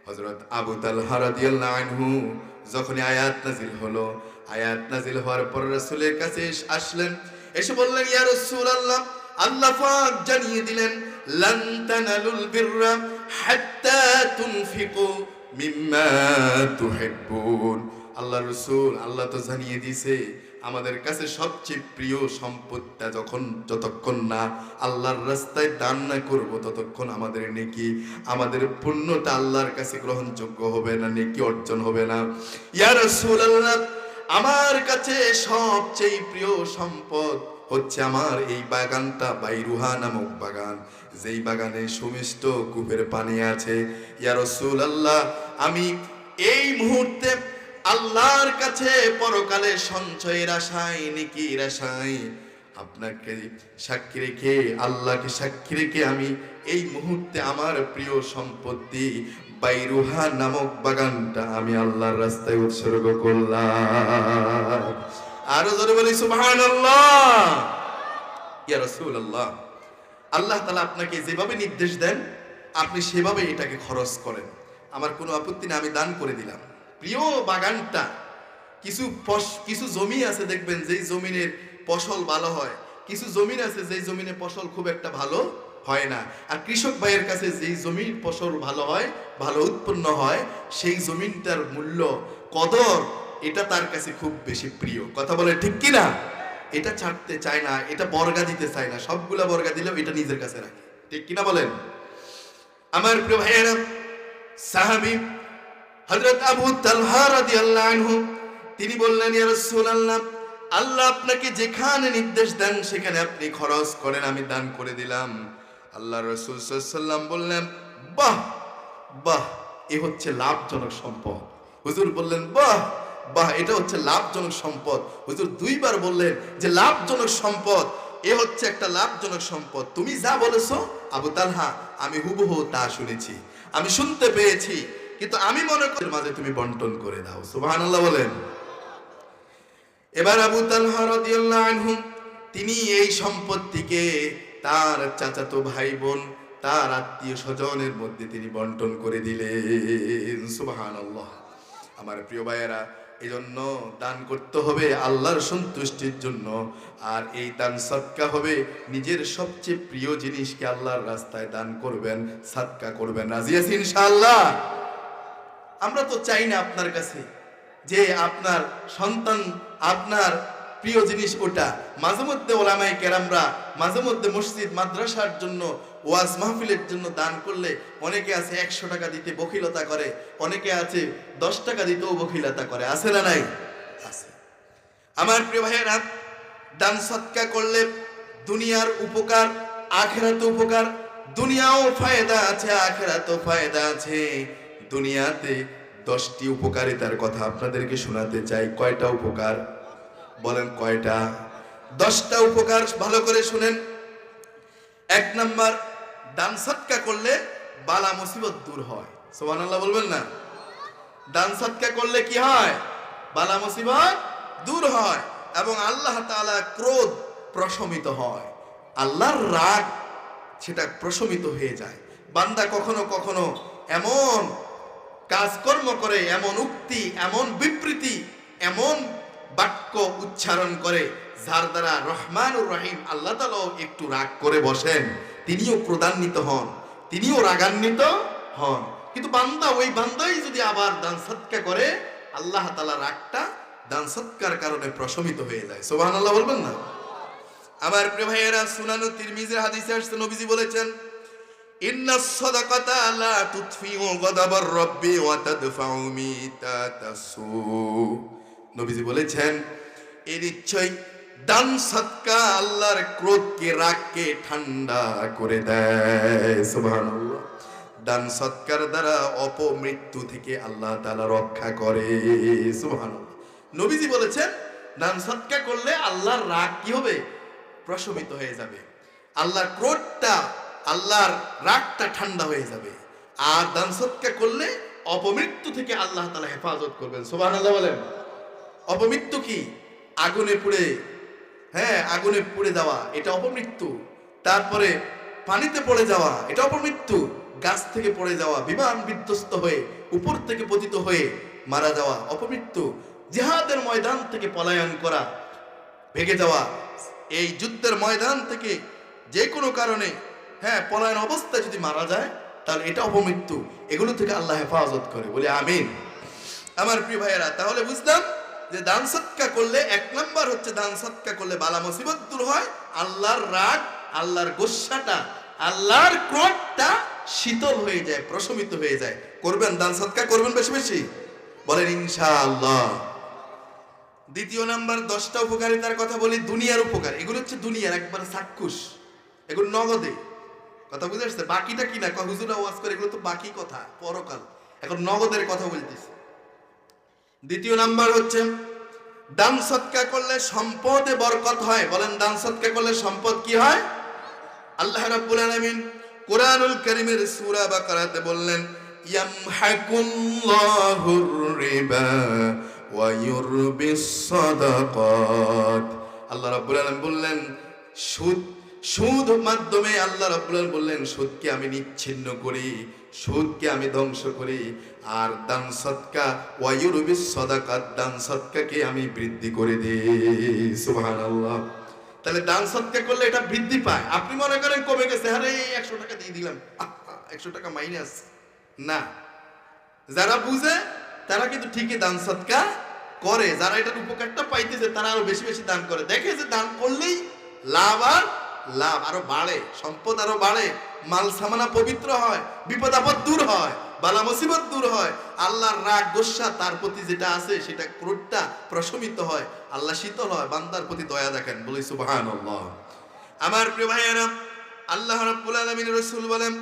হযরত আবু তালহা রাদিয়াল্লাহু আনহু যখন আয়াত নাজিল হলো, আয়াত নাজিল হওয়ার পর রাসূলের কাছে আসলেন, এসে বললেন, ইয়া রাসূলুল্লাহ, আল্লাহ পাক জানিয়ে দিলেন, লান তানালুল বিররা হাত্তা তুনফিকু মিম্মা তুহিব্বুন। আল্লাহ রাসূল, আল্লাহ তো জানিয়ে দিয়েছে আমাদের কাছে সবচেয়ে প্রিয় সম্পদটা যতক্ষণ না আল্লাহর রাস্তায় দান না করব, ততক্ষণ আমাদের নেকি, আমাদের পুণ্যটা আল্লাহর কাছে গ্রহণযোগ্য হবে না, নেকি অর্জন হবে না। ইয়া রাসূলুল্লাহ, আমার কাছে সবচেয়ে প্রিয় সম্পদ হচ্ছে আমার এই বাগানটা, বাইরুহা নামক বাগান, যেই বাগানে সুমিষ্ট কূপের পানি আছে। ইয়া রাসূলুল্লাহ, আমি এই মুহূর্তে আল্লাহর কাছে পরকালে সঞ্চয়ের আশায়, নেকির আশায় আপনাকে সাক্ষী রেখে, আল্লাহকে সাক্ষী রেখে আমি এই মুহূর্তে আমার প্রিয় সম্পত্তি বাইরুহা নামক বাগানটা আমি আল্লাহর রাস্তায় উৎসর্গ করলাম। আরো জোরে বলি সুবহানাল্লাহ। ইয়া রাসূলুল্লাহ, আল্লাহ তাআলা আপনাকে যেভাবে নির্দেশ দেন আপনি সেভাবে এটাকে খরচ করেন, আমার কোনো আপত্তি নেই, আমি দান করে দিলাম। প্রিয় বাগানটা, কিছু জমি আছে দেখবেন যেই জমিনের ফসল ভালো হয়, কিছু জমিন আছে যেই জমিনে ফসল খুব একটা ভালো হয় না। আর কৃষক ভাইয়ের কাছে যেই জমির ফসল ভালো হয়, ভালো উৎপন্ন হয়, সেই জমিনটার মূল্য, কদর, এটা তার কাছে খুব বেশি প্রিয়। কথা বলে ঠিক কি না? এটা ছাড়তে চায় না, এটা বর্গা দিতে চায় না, সবগুলা বর্গা দিলেও এটা নিজের কাছে রাখে। ঠিক কিনা বলেন? আমার প্রিয় ভাইয়েরা, সাহাবী হযরত আবু তালহা রাদিয়াল্লাহু আনহু তিনি বললেন, ইয়া রাসূলুল্লাহ, আল্লাহ আপনাকে যেখানে নির্দেশ দেন সেখানে আপনি খরচ করেন, আমি দান করে দিলাম। আল্লাহ রাসূল সাল্লাল্লাহু আলাইহি ওয়াসাল্লাম বললেন, বাহ বাহ, এ হচ্ছে লাভজনক সম্পদ। হুজুর বললেন, বাহ বাহ, এটা হচ্ছে লাভজনক সম্পদ। হুজুর দুইবার বললেন যে লাভজনক সম্পদ, এ হচ্ছে একটা লাভজনক সম্পদ। তুমি যা বলেছো আবু তালহা, আমি হুবহু তা শুনেছি, আমি শুনতে পেয়েছি, কিন্তু আমি মনে করি মাঝে তুমি বন্টন করে দাও। সুবহানাল্লাহ বলেন। এবার আবু তালহা রাদিয়াল্লাহু আনহু তিনি এই সম্পত্তিকে তার চাচাতো ভাই বোন, তার আত্মীয় স্বজনের মধ্যে তিনি বন্টন করে দিলেন। সুবহানাল্লাহ। আমার প্রিয় ভাইয়েরা, এই জন্য দান করতে হবে আল্লাহর সন্তুষ্টির জন্য, আর এই দান সদকা হবে নিজের সবচেয়ে প্রিয় জিনিসকে আল্লাহর রাস্তায় দান করবেন, সদকা করবেন। রাজি আছেন ইনশাআল্লাহ? আমরা তো চাই না আপনার কাছে যে আপনার সন্তান আপনার প্রিয় জিনিস ওটা। মাঝে মধ্যে ওলামায়ে কেরামরা মাঝে মধ্যে মসজিদ মাদ্রাসার জন্য, ওয়াজ মাহফিলের জন্য দান করলে অনেকে আছে 100 টাকা দিতে বখিলতা করে, অনেকে আছে 10 টাকা দিতেও বখিলতা করে। আছে না নাই? আছে। আমার প্রিয় ভাইয়েরা, দান সদকা করলে দুনিয়ার উপকার, আখিরাতেও উপকার। দুনিয়াও ফায়দা আছে, আখিরাতেও ফায়দা আছে। দুনিয়াতে 10টি উপকারিতার কথা আপনাদেরকে শোনাতে চাই। কয়টা উপকার বলেন? কয়টা? 10টা উপকার, ভালো করে শুনেন। 1 নাম্বার, দান সদকা করলে বালা মুসিবত দূর হয়। সুবহানাল্লাহ বলবেন না? দান সদকা করলে কি হয়? বালা মুসিবত দূর হয় এবং আল্লাহ তাআলা ক্রোধ প্রশমিত হয়, আল্লাহর রাগ সেটা প্রশমিত হয়ে যায়। বান্দা কখনো কখনো এমন কাজকর্ম করে, এমন উক্তি, এমন বিবৃতি, এমন বাক্য উচ্চারণ করে যার দ্বারা রহমানুর রহিম আল্লাহ তাআলাও একটু রাগ করে বসেন, তিনিও ক্রোধান্বিত হন, তিনিও রাগান্বিত হন। কিন্তু ওই বান্দাই যদি আবার দান সদকা করে, আল্লাহ তাআলা রাগটা দান সদকার কারণে প্রশমিত হয়ে যায়। সুবহানাল্লাহ বলবেন না? আমার প্রিয় ভাইয়েরা, সুনান তিরমিজির হাদিসে আসছে, নবীজি বলেছেন, ইন্নাস সাদাকাতা লা তুতফিউ গাদাবার রাব্বি ওয়া তাদফাউ মিতাতাসু। নবীজি বলেছেন, এই নিশ্চয় দান সদকা আল্লাহর ক্রোধকে, রাগকে ঠান্ডা করে দেয়। সুবহানাল্লাহ। দান সদকার দ্বারা অপমৃত্যু থেকে আল্লাহ তাআলা রক্ষা করে। সুবহানাল্লাহ। নবীজি বলেছেন, দান সদকা করলে আল্লাহর রাগ কি হবে? প্রশমিত হয়ে যাবে, আল্লাহর ক্রোধটা, আল্লাহর রাগটা ঠান্ডা হয়ে যাবে। আর দান সদকা করলে অপমৃত্যু থেকে আল্লাহ তাআলা হেফাজত করবেন। সুবহানাল্লাহ বলেন। অপমৃত্যু কি? আগুনে পুড়ে, আগুনে পুড়ে যাওয়া, এটা অপমৃত্যু। তারপরে পানিতে পড়ে যাওয়া, এটা অপমৃত্যু। গাছ থেকে পড়ে যাওয়া, বিমান বিধ্বস্ত হয়ে উপর থেকে পতিত হয়ে মারা যাওয়া, অপমৃত্যু। জিহাদের ময়দান থেকে পলায়ন করা, ভেগে যাওয়া, এই যুদ্ধের ময়দান থেকে যে কোনো কারণে পলায়ন অবস্থায় যদি মারা যায়, তাহলে এটা অপমৃত্যু। এগুলো থেকে আল্লাহ হেফাজত করে, বলে আমিন। আমার প্রিয় ভাইয়েরা, তাহলে বুঝলাম যে দান সদকা করলে 1 নাম্বার হচ্ছে, দান সদকা করলে বালা মুসিবত দূর হয়, আল্লাহর রাগ, আল্লাহর গোসাটা, আল্লাহর ক্রোধটা শীতল হয়ে যায়, প্রশমিত হয়ে যায়। করবেন, দান সদকা করবেন বেশি বেশি, বলেন ইনশাআল্লাহ। 2 নাম্বার, 10টা উপকারিতার কথা বলি। দুনিয়ার উপকার, এগুলো হচ্ছে দুনিয়ার একবার চাক্ষুষ, এগুলো নগদে। কথা বুঝে আসছে? বাকিটা কি না, হুজুরা ওয়াজ করে, এগুলো তো বাকি কথা, পরকাল। এখন নগদের কথা বলতেছি। দ্বিতীয় নাম্বার হচ্ছে দান সদকা করলে সম্পদে বরকত হয়। বলেন, দান সদকা করলে সম্পদ কি হয়? আল্লাহ রাব্বুল আলামিন কোরআনুল কারীমের সূরা বাকারাতে বললেন, ইয়ামহাকুল্লাহুর রিবা ওয়া ইউরবিস সাদাকাত। আল্লাহ রাব্বুল আলামিন বললেন সুদ মাধ্যমে আল্লাহ রাব্বুল আলামিন বললেন সুদকে আমি নিচ্ছিন্ন করি, সুদকে আমি ধ্বংস করি। আর দান সদকা ওয়া ইউরবিস সাদাকাত, দান সদকাকে আমি বৃদ্ধি করে দিই। সুবহানাল্লাহ। তাহলে দান সদকা করলে এটা বৃদ্ধি পায়। আপনি মনে করেন কমে গেছে, আরে 100 টাকা দিয়ে দিলাম, 100 টাকা মাইনাস না। যারা বুঝে তারা কিন্তু ঠিকই দান সদকা করে, যারা এটার উপকারটা পাইতেছে তারা আরো বেশি বেশি দান করে। দেখে যে দান করলেই লাভ আর লাভ আরো বাড়ে, সম্পদ আরো বাড়ে, মাল সামানা পবিত্র হয়, বিপদ আপদ দূর হয়, বালা মুসিবত দূর হয়, আল্লাহর রাগ গোসা তার প্রতি যেটা আছে সেটা ক্রোধটা প্রশমিত হয়, আল্লাহ শীতল হয়, বান্দার প্রতি দয়া দেখেন। বলি সুবহানাল্লাহ। আমার প্রিয় ভাইয়েরা, আল্লাহ রাব্বুল আলামিনের রাসূল বলেন,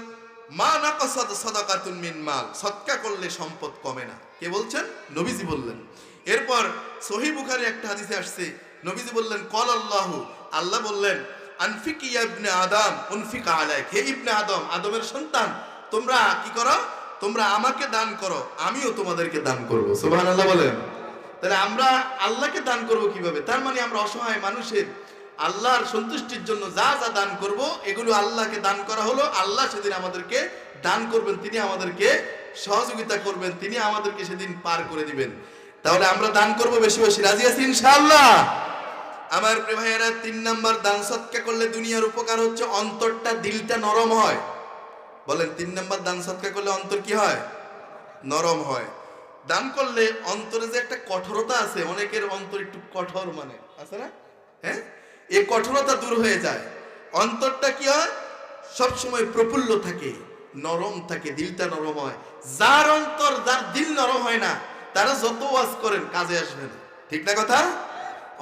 মা নাকাসাত সাদাকাতুন মিন মাল, সদকা করলে সম্পদ কমে না। কে বলছেন? নবীজি বললেন। এরপর সহিহ বুখারী একটা হাদিসে আসছে, নবীজি বললেন, ক্বালাল্লাহু, আল্লাহ বললেন, আনফিক ইয়া ইবনে আদম উনফিক আলাইক, হে ইবনে আদম, আদমের সন্তান, তোমরা কি করো? তোমরা আমাকে দান করো, আমিও তোমাদেরকে দান করব। সুবহানাল্লাহ বলেন। তাহলে আমরা আল্লাহকে দান করব কিভাবে? তার মানে আমরা অসহায় মানুষের আল্লাহর সন্তুষ্টির জন্য যা যা দান করব, এগুলো আল্লাহকে দান করা হলো। আল্লাহ সেদিন আমাদেরকে দান করবেন, তিনি আমাদেরকে সহযোগিতা করবেন, তিনি আমাদেরকে সেদিন পার করে দিবেন। তাহলে আমরা দান করব বেশি বেশি, রাজি আছি ইনশাআল্লাহ? আমার প্রিয় ভাইয়েরা, 3 নাম্বার দান সদকা করলে দুনিয়ার উপকার হচ্ছে অন্তরটা, দিলটা নরম হয়। বলেন, 3 নাম্বার দান সদকা করলে অন্তর কি হয়? নরম হয়। দান করলে অন্তরে যে একটা কঠোরতা আছে, অনেকের অন্তর একটু কঠোর মানে আছে না, হ্যাঁ, এই কঠোরতা দূর হয়ে যায়। অন্তরটা কি হয়? সব সময় প্রফুল্ল থাকে, নরম থাকে, দিলটা নরম হয়। যার অন্তর, যার দিল নরম হয় না, তারা যত ওয়াজ করেন কাজে আসবে না। ঠিক না কথা?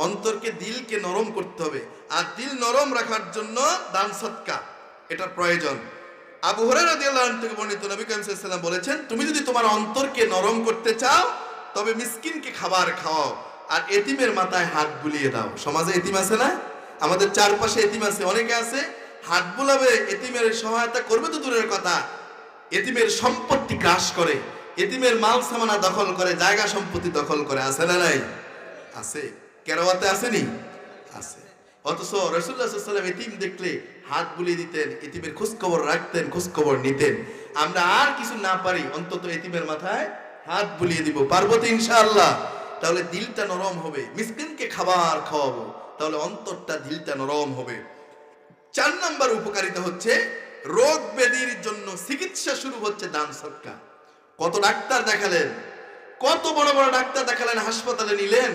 অন্তরকে, দিলকে নরম করতে হবে। আর দিল নরম রাখার জন্য দান সদকা এটার প্রয়োজন। আবু হুরায়রা রাদিয়াল্লাহু আনহু থেকে বর্ণিত, নবী করিম সাল্লাল্লাহু আলাইহি ওয়াসাল্লাম বলেছেন, তুমি যদি তোমার অন্তরকে নরম করতে চাও তবে মিসকিনকে খাবার খাওয়াও আর এতিমের মাথায় হাত বুলিয়ে দাও। সমাজে এতিম আছে না? আমাদের চারপাশে এতিম আছে, অনেকে আছে হাত বুলাবে, এতিমের সহায়তা করবে তো দূরের কথা, এতিমের সম্পত্তি গ্রাস করে, এতিমের মাল সামানা দখল করে, জায়গা সম্পত্তি দখল করে। আছে না নাই? আছে। কেরাওয়াতে আসেনি? আছে। অথচ রাসূলুল্লাহ সাল্লাল্লাহু আলাইহি ওয়াসাল্লাম এতিম দেখলে হাত বুলিয়ে দিতেন, এতিমের খোঁজ খবর রাখতেন, খোঁজ খবর নিতেন। আমরা আর কিছু না পারি, অন্তত এতিমের মাথায় হাত বুলিয়ে দিব। পারবো তো ইনশাআল্লাহ? তাহলে দিলটা নরম হবে। মিসকিনকে খাবার খাওয়াবো, তাহলে অন্তরটা, দিলটা নরম হবে। 4 নাম্বার উপকারিতা হচ্ছে রোগ ব্যাধির জন্য চিকিৎসা শুরু হচ্ছে দান সদকা। কত ডাক্তার দেখালেন, কত বড় বড় ডাক্তার দেখালেন, হাসপাতালে নিলেন,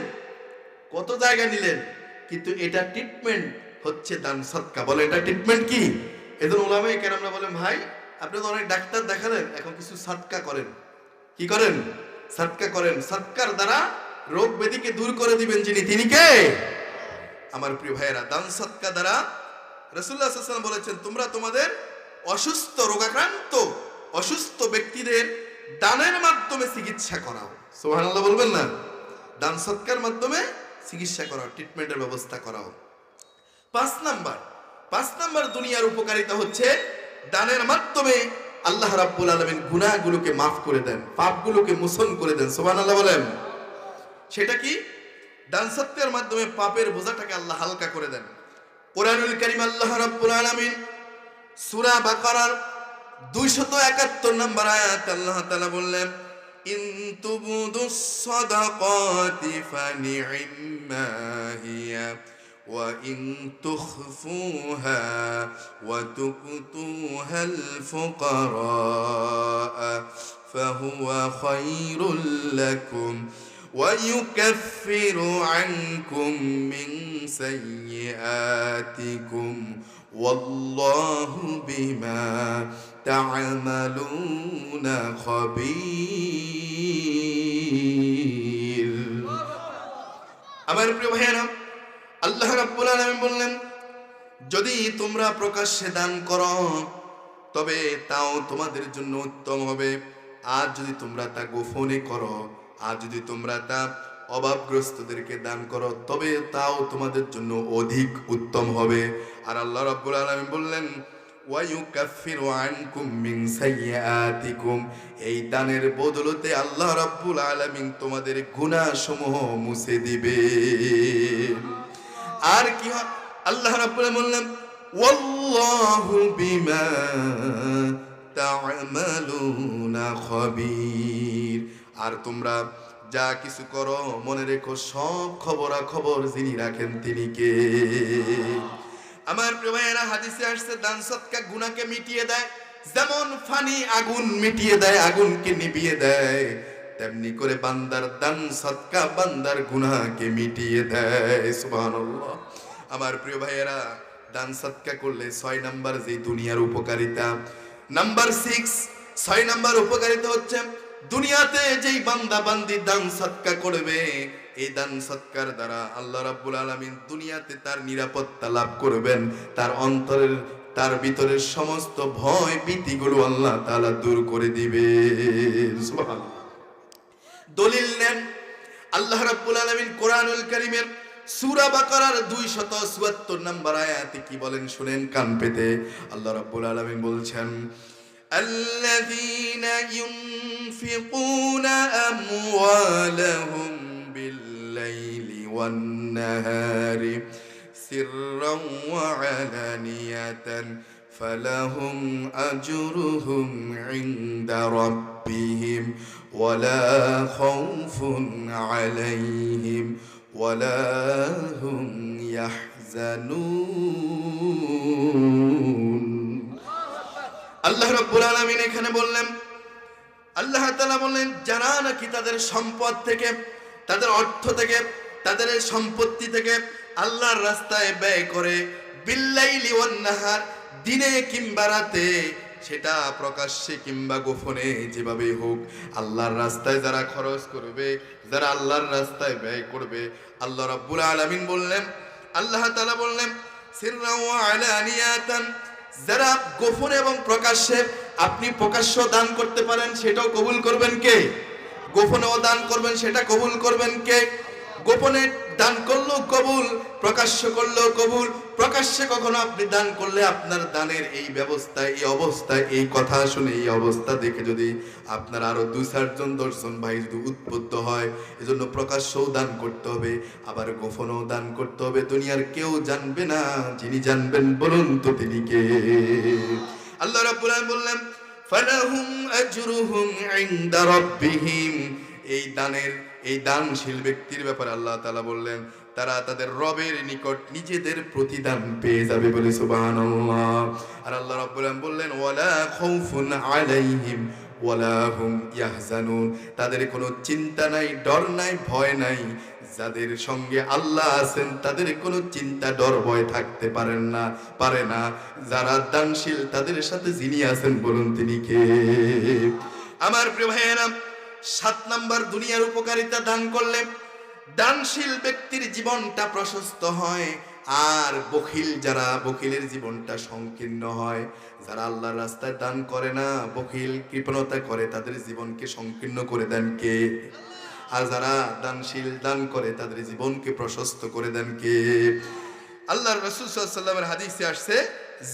কত জায়গা নিলেন, কিন্তু এটা ট্রিটমেন্ট হচ্ছে দান সদকা। বলে, এটা ট্রিটমেন্ট কি? এজন্য উলামায়ে কেরামরা বলেন, ভাই আপনি তো অনেক ডাক্তার দেখালেন, এখন কিছু সদকা করেন। কি করেন? সদকা করেন। সদকার দ্বারা রোগ ব্যাধিকে দূর করে দিবেন যিনি, তিনি কে? আমার প্রিয় ভাইয়েরা, দান সদকা দ্বারা রাসূলুল্লাহ সাল্লাল্লাহু আলাইহি ওয়াসাল্লাম বলেছেন, তোমরা তোমাদের অসুস্থ, রোগাক্রান্ত অসুস্থ ব্যক্তিদের দানের মাধ্যমে চিকিৎসা করাও। সুবহানাল্লাহ বলবেন না? দান সদকার মাধ্যমে চিকিৎসা করাও, ট্রিটমেন্টের ব্যবস্থা করাও। 5 নাম্বার দুনিয়ার উপকারিতা হচ্ছে দানের মাধ্যমে আল্লাহ রাব্বুল আলামিন গুনাহগুলোকে মাফ করে দেন, পাপগুলোকে মোচন করে দেন। সুবহানাল্লাহ বলেন। সেটা কি? দান সদকার মাধ্যমে পাপের বোঝাটাকে আল্লাহ হালকা করে দেন। কোরআনুল কারীম আল্লাহ রাব্বুল আলামিন সূরা বাকারার 271 নম্বর আয়াত আল্লাহ তাআলা বললেন, ইন তুবুদুস সাদাকাতি ফানি'ম্মা হিয়া ওয়া ইন তুখফুহা ওয়া তুকতুহাল ফুকারা ফাহুয়া খায়রুল লাকুম ওয়া ইউকাফিরু আনকুম মিন সাইয়্যাতিকুম ওয়াল্লাহু বিমা তা'মালুনা খাবীর। আমার প্রিয় ভাইয়েরা, আল্লাহ রাব্বুল আলামিন বললেন, যদি তোমরা প্রকাশ্যে দান করো তবে তাও তোমাদের জন্য উত্তম হবে, আর যদি তোমরা তা গোপনে করো আর যদি তোমরা তা অভাবগ্রস্তদেরকে দান করো তবে তাও তোমাদের জন্য অধিক উত্তম হবে। আর আল্লাহ রাব্বুল আলামিন বললেন ওয়ায়ুকাফিরু আনকুম মিন সাইয়্যাতিকুম, এই দানের বদলতে আল্লাহ রাব্বুল আলামিন তোমাদের গুনাহসমূহ মুছে দিবে। আর কি হয়, আল্লাহ রাব্বুল আলামিন বললেন ওয়াল্লাহু বিমা তা'মালুনা খাবীর, আর তোমরা যা কিছু করো মনে রেখো সব খবরাখবর যিনি রাখেন তিনি কে। আমার প্রিয় ভাইয়েরা, হাদিসে আসছে দান সদকা গুনাহকে মিটিয়ে দেয়, যেমন ফানি আগুন মিটিয়ে দেয়, আগুনকে নিভিয়ে দেয়, তেমনি করে বান্দার দান সদকা বান্দার গুনাহকে মিটিয়ে দেয়। সুবহানাল্লাহ। আমার প্রিয় ভাইয়েরা, দান সদকা করলে 6 নাম্বার যে দুনিয়ার উপকারিতা, নাম্বার 6 6 নাম্বার উপকারিতা হচ্ছে দুনিয়াতে যেই বান্দা বান্দি দান সদকা করবে, এই দান সৎকার দ্বারা আল্লাহ রাব্বুল আলামিন দুনিয়াতে তার নিরাপত্তা লাভ করবেন, তার অন্তরের তার ভিতরের সমস্ত ভয় ভীতিগুলো আল্লাহ তাআলা দূর করে দিবে। সুবহানাল্লাহ। দলিল নেন, আল্লাহ রাব্বুল আলামিন কোরআনুল কারীমের সূরা বাকারার 274 নম্বর আয়াতে কি বলেন শুনেন কান পেতে। আল্লাহ রাব্বুল আলামিন বলছেন الذين ينفقون أموالهم بالليل والنهار سرا وعلانية فلهم أجرهم عند ربهم ولا خوف عليهم ولا هم يحزنون। আল্লাহ রাব্বুল আলামিন এখানে বললেন, আল্লাহ তাআলা বললেন যারা নাকি তাদের সম্পদ থেকে, তাদের অর্থ থেকে, তাদের সম্পত্তি থেকে আল্লাহর রাস্তায় ব্যয় করে, বিল্লাইলি ওয়ান নাহার, দিনে কিংবা রাতে, সেটা প্রকাশ্যে কিংবা গোপনে যেভাবে হোক, আল্লাহর রাস্তায় যারা খরচ করবে, যারা আল্লাহর রাস্তায় ব্যয় করবে, আল্লাহ রাব্বুল আলামিন বললেন, আল্লাহ তাআলা বললেন সিররা ওয়া আলানিয়াতান, যারা গোপনে এবং প্রকাশ্যে, আপনি প্রকাশ্য দান করতে পারেন সেটাও কবুল করবেন কে? গোপনেও দান করবেন সেটা কবুল করবেন কে? গোপনে দান করলেও কবুল, প্রকাশ্য করলেও কবুল। প্রকাশ্যে কখনো আপনি দান করলে আপনার দানের এই ব্যবস্থায়, এই অবস্থায়, এই কথা শুনে, এই অবস্থা দেখে যদি আপনার আরো 2-4 10 ভাই যদি উদ্বুদ্ধ হয়, এজন্য প্রকাশ্যও দান করতে হবে, আবার গোপনেও দান করতে হবে। দুনিয়ার কেউ জানবে না, যিনি জানবেন বলুন তো তিনি কে? আল্লাহ রাব্বুল আলামিন বললেন ফালাহুম আজরুহুম ইনদা রাব্বিহিম, এই দানের, এই দানশীল ব্যক্তির ব্যাপারে আল্লাহ তাআলা বললেন তারা তাদের রবের নিকট নিজেদের প্রতিদান পেয়ে যাবে বলে সুবহানাল্লাহ। আর আল্লাহ রাব্বুল আলামিন বললেন ওয়ালা খাউফুন আলাইহিম ওয়ালা হুম ইয়াহজানুন, তাদের কোনো চিন্তা নাই, ডর নাই, ভয় নাই। যাদের সঙ্গে আল্লাহ আছেন তাদের কোনো চিন্তা, ডর, ভয় থাকতে পারে না। যারা দানশীল তাদের সাথে যিনি আছেন বলুন তিনি কে? আমার প্রিয় ভাইয়েরা, 7 নাম্বার দুনিয়ার উপকারিতা, দান করলে দানশীল ব্যক্তির জীবনটা প্রশস্ত হয়, আর বখিল যারা, বখিলের জীবনটা সংকীর্ণ হয়। যারা আল্লাহর রাস্তায় দান করে না, বখিল কৃপণতা করে, তাদের জীবনকে সংকীর্ণ করে দেন কে? আর যারা দানশীল দান করে তাদের জীবনকে প্রশস্ত করে দেন কে? আল্লাহর রাসূল সাল্লাল্লাহু আলাইহি ওয়াসাল্লামের হাদিসে আসছে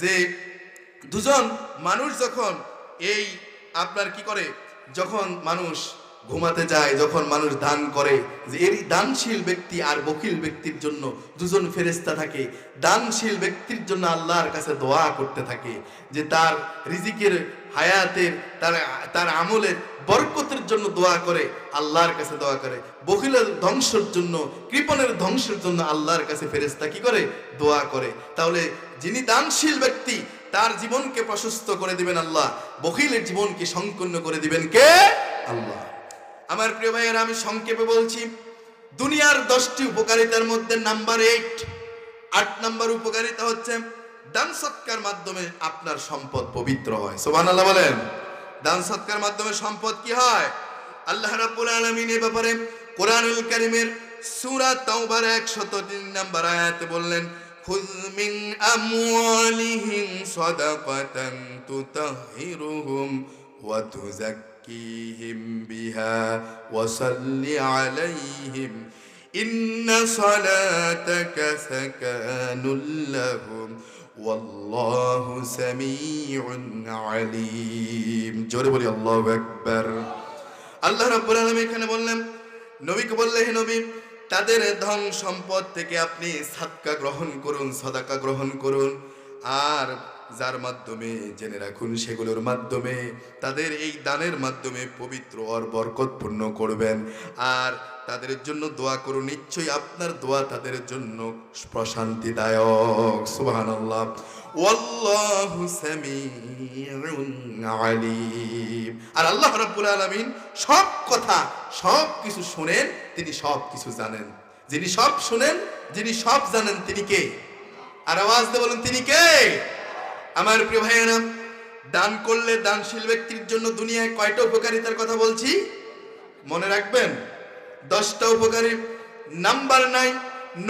যে দুজন মানুষ যখন এই আপনার কি করে, যখন মানুষ ঘুমাতে যায়, যখন মানুষ দান করে, যে এই দানশীল ব্যক্তি আর বখিল ব্যক্তির জন্য দুজন ফেরেশতা থাকে। দানশীল ব্যক্তির জন্য আল্লাহর কাছে দোয়া করতে থাকে যে তার রিজিকের, হায়াতের, তার আমলের বরকতের জন্য দোয়া করে, আল্লাহর কাছে দোয়া করে। বখিলের ধ্বংসের জন্য, কৃপণের ধ্বংসের জন্য আল্লাহর কাছে ফেরেশতা কি করে? দোয়া করে। তাহলে যিনি দানশীল ব্যক্তি তার জীবনকে প্রশস্ত করে দিবেন আল্লাহ, বখিলের জীবনকে সংকীর্ণ করে দিবেন কে? আল্লাহ। আমার প্রিয় ভাইয়েরা, আমি সংক্ষেপে বলছি, দুনিয়ার 10টি উপকারিতার মধ্যে নাম্বার 8 নাম্বার উপকারিতা হচ্ছে দান সৎকার মাধ্যমে আপনার সম্পদ পবিত্র হয়। সুবহানাল্লাহ বলেন। দান সৎকার মাধ্যমে সম্পদ কি হয়? আল্লাহ রাব্বুল আলামিন এই ব্যাপারে কোরআনুল কারীমের সূরা তাওবার 103 নম্বর আয়াতে বললেন খুয মিন আমওয়ালিহিম সাদাকাতান তুতাহহিরুহুম ওয়া তুযাক্কি وزكيهم بها وصل عليهم إن صلاتك سكن لهم والله سميع عليم জোরে বলি আল্লাহু আকবার। আল্লাহ রাব্বুল আলামিন এখানে বললেন, নবীকে বললেন, হে নবী, তাদের ধন সম্পদ থেকে আপনি সাদকা গ্রহণ করুন, সাদাকা গ্রহণ করুন, আর যার মাধ্যমে জেনে রাখুন সেগুলোর মাধ্যমে তাদের এই দানের মাধ্যমে পবিত্র আর বরকতপূর্ণ করবেন। আর তাদের জন্য দোয়া করুন, নিশ্চয়ই আপনার দোয়া তাদের জন্য প্রশান্তিদায়ক। সুবহানাল্লাহ। ওয়াল্লাহু সামিউন আলিম। আর আল্লাহ রাব্বুল আলামিন সব কথা সব কিছু শুনেন, তিনি সব কিছু জানেন। যিনি সব শুনেন, যিনি সব জানেন, তিনি কে? আর আওয়াজ দিয়ে বলুন, তিনি কে? আমার প্রিয় ভাইয়েরা, দান করলে দানশীল ব্যক্তির জন্য দুনিয়ায় কয়টা উপকারিতার কথা বলছি মনে রাখবেন? 10টা উপকারী। নাম্বার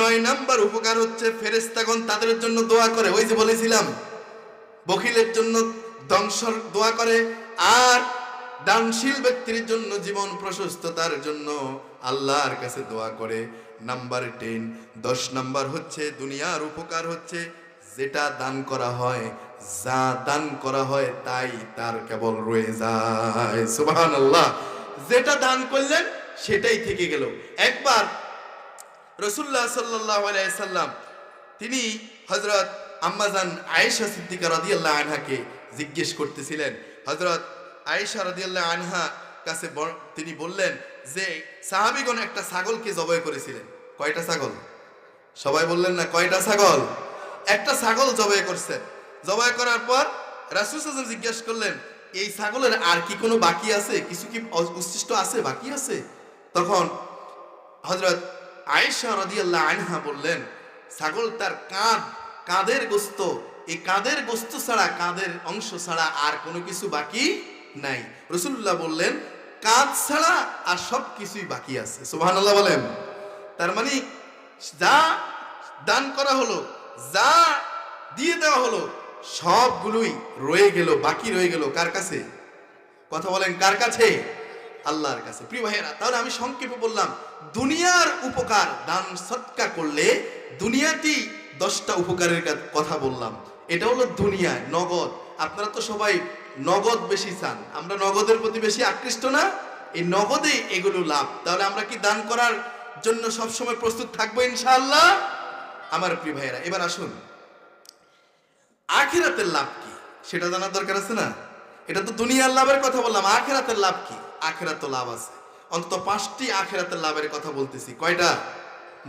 9 নাম্বার উপকার হচ্ছে ফেরেশতাগণ তাদের জন্য দোয়া করে। ওই যে বলেছিলাম, বখিলের জন্য ধ্বংসর দোয়া করে, আর দানশীল ব্যক্তির জন্য জীবন প্রশস্ততার জন্য আল্লাহর কাছে দোয়া করে। নাম্বার 10 নাম্বার হচ্ছে দুনিয়ার উপকার হচ্ছে যেটা দান করা হয়, যা দান করা হয় তাই তার কেবল রয়ে যায়। সুবহানাল্লাহ। যেটা দান করলেন সেটাই থেকে গেল। একবার রাসূলুল্লাহ সাল্লাল্লাহু আলাইহি সাল্লাম তিনি হযরত আম্মাজান আয়েশা সিদ্দিকা রাদিয়াল্লাহু আনহাকে জিজ্ঞেস করতেছিলেন। হযরত আয়েশা রাদিয়াল্লাহু আনহা কাছে তিনি বললেন যে সাহাবীগণ একটা ছাগলকে জবাই করেছিলেন। কয়টা ছাগল? সবাই বললেন না, কয়টা ছাগল? একটা ছাগল জবাই করছে। জবাই করার পর রাসূল সাল্লাল্লাহু আলাইহি ওয়াসাল্লাম জিজ্ঞেস করলেন, এই ছাগলের আর কি কোনো বাকি আছে? কিছু কি উচ্ছিষ্ট আছে, বাকি আছে? তখন হযরত আয়েশা রাদিয়াল্লাহু আনহা বললেন, ছাগল তার কাঁধের গোশত, এই কাঁধের গোশত ছাড়া, কাঁধের অংশ ছাড়া আর কোনো কিছু বাকি নাই। রাসূলুল্লাহ বললেন, কাঁধ ছাড়া আর সব কিছুই বাকি আছে। সুবহানাল্লাহ বলেন। তার মানে যা দান করা হলো, যা দিয়ে দেওয়া হলো, সবগুলোই রয়ে গেল, বাকি রয়ে গেল কার কাছে? কথা বলেন, কার কাছে? আল্লাহর কাছে। প্রিয় ভাইয়েরা, তাহলে আমি সংক্ষেপে বললাম, দুনিয়ার উপকার দান সদকা করলে দুনিয়াটি 10টা উপকারের কথা বললাম। এটা হলো দুনিয়ায় নগদ। আপনারা তো সবাই নগদ বেশি চান, আমরা নগদের প্রতি বেশি আকৃষ্ট না? এই নগদে এগুলো লাভ। তাহলে আমরা কি দান করার জন্য সবসময় প্রস্তুত থাকবো ইনশাআল্লাহ? আমার প্রিয় ভাইয়েরা, এবার আসুন, আখিরাতের লাভ কি সেটা জানার দরকার আছে না? এটা তো দুনিয়ার লাভের কথা বললাম, আখিরাতের লাভ কি? আখিরাতে লাভ আছে, অন্তত 5টি আখিরাতের লাভের কথা বলতেছি। কয়টা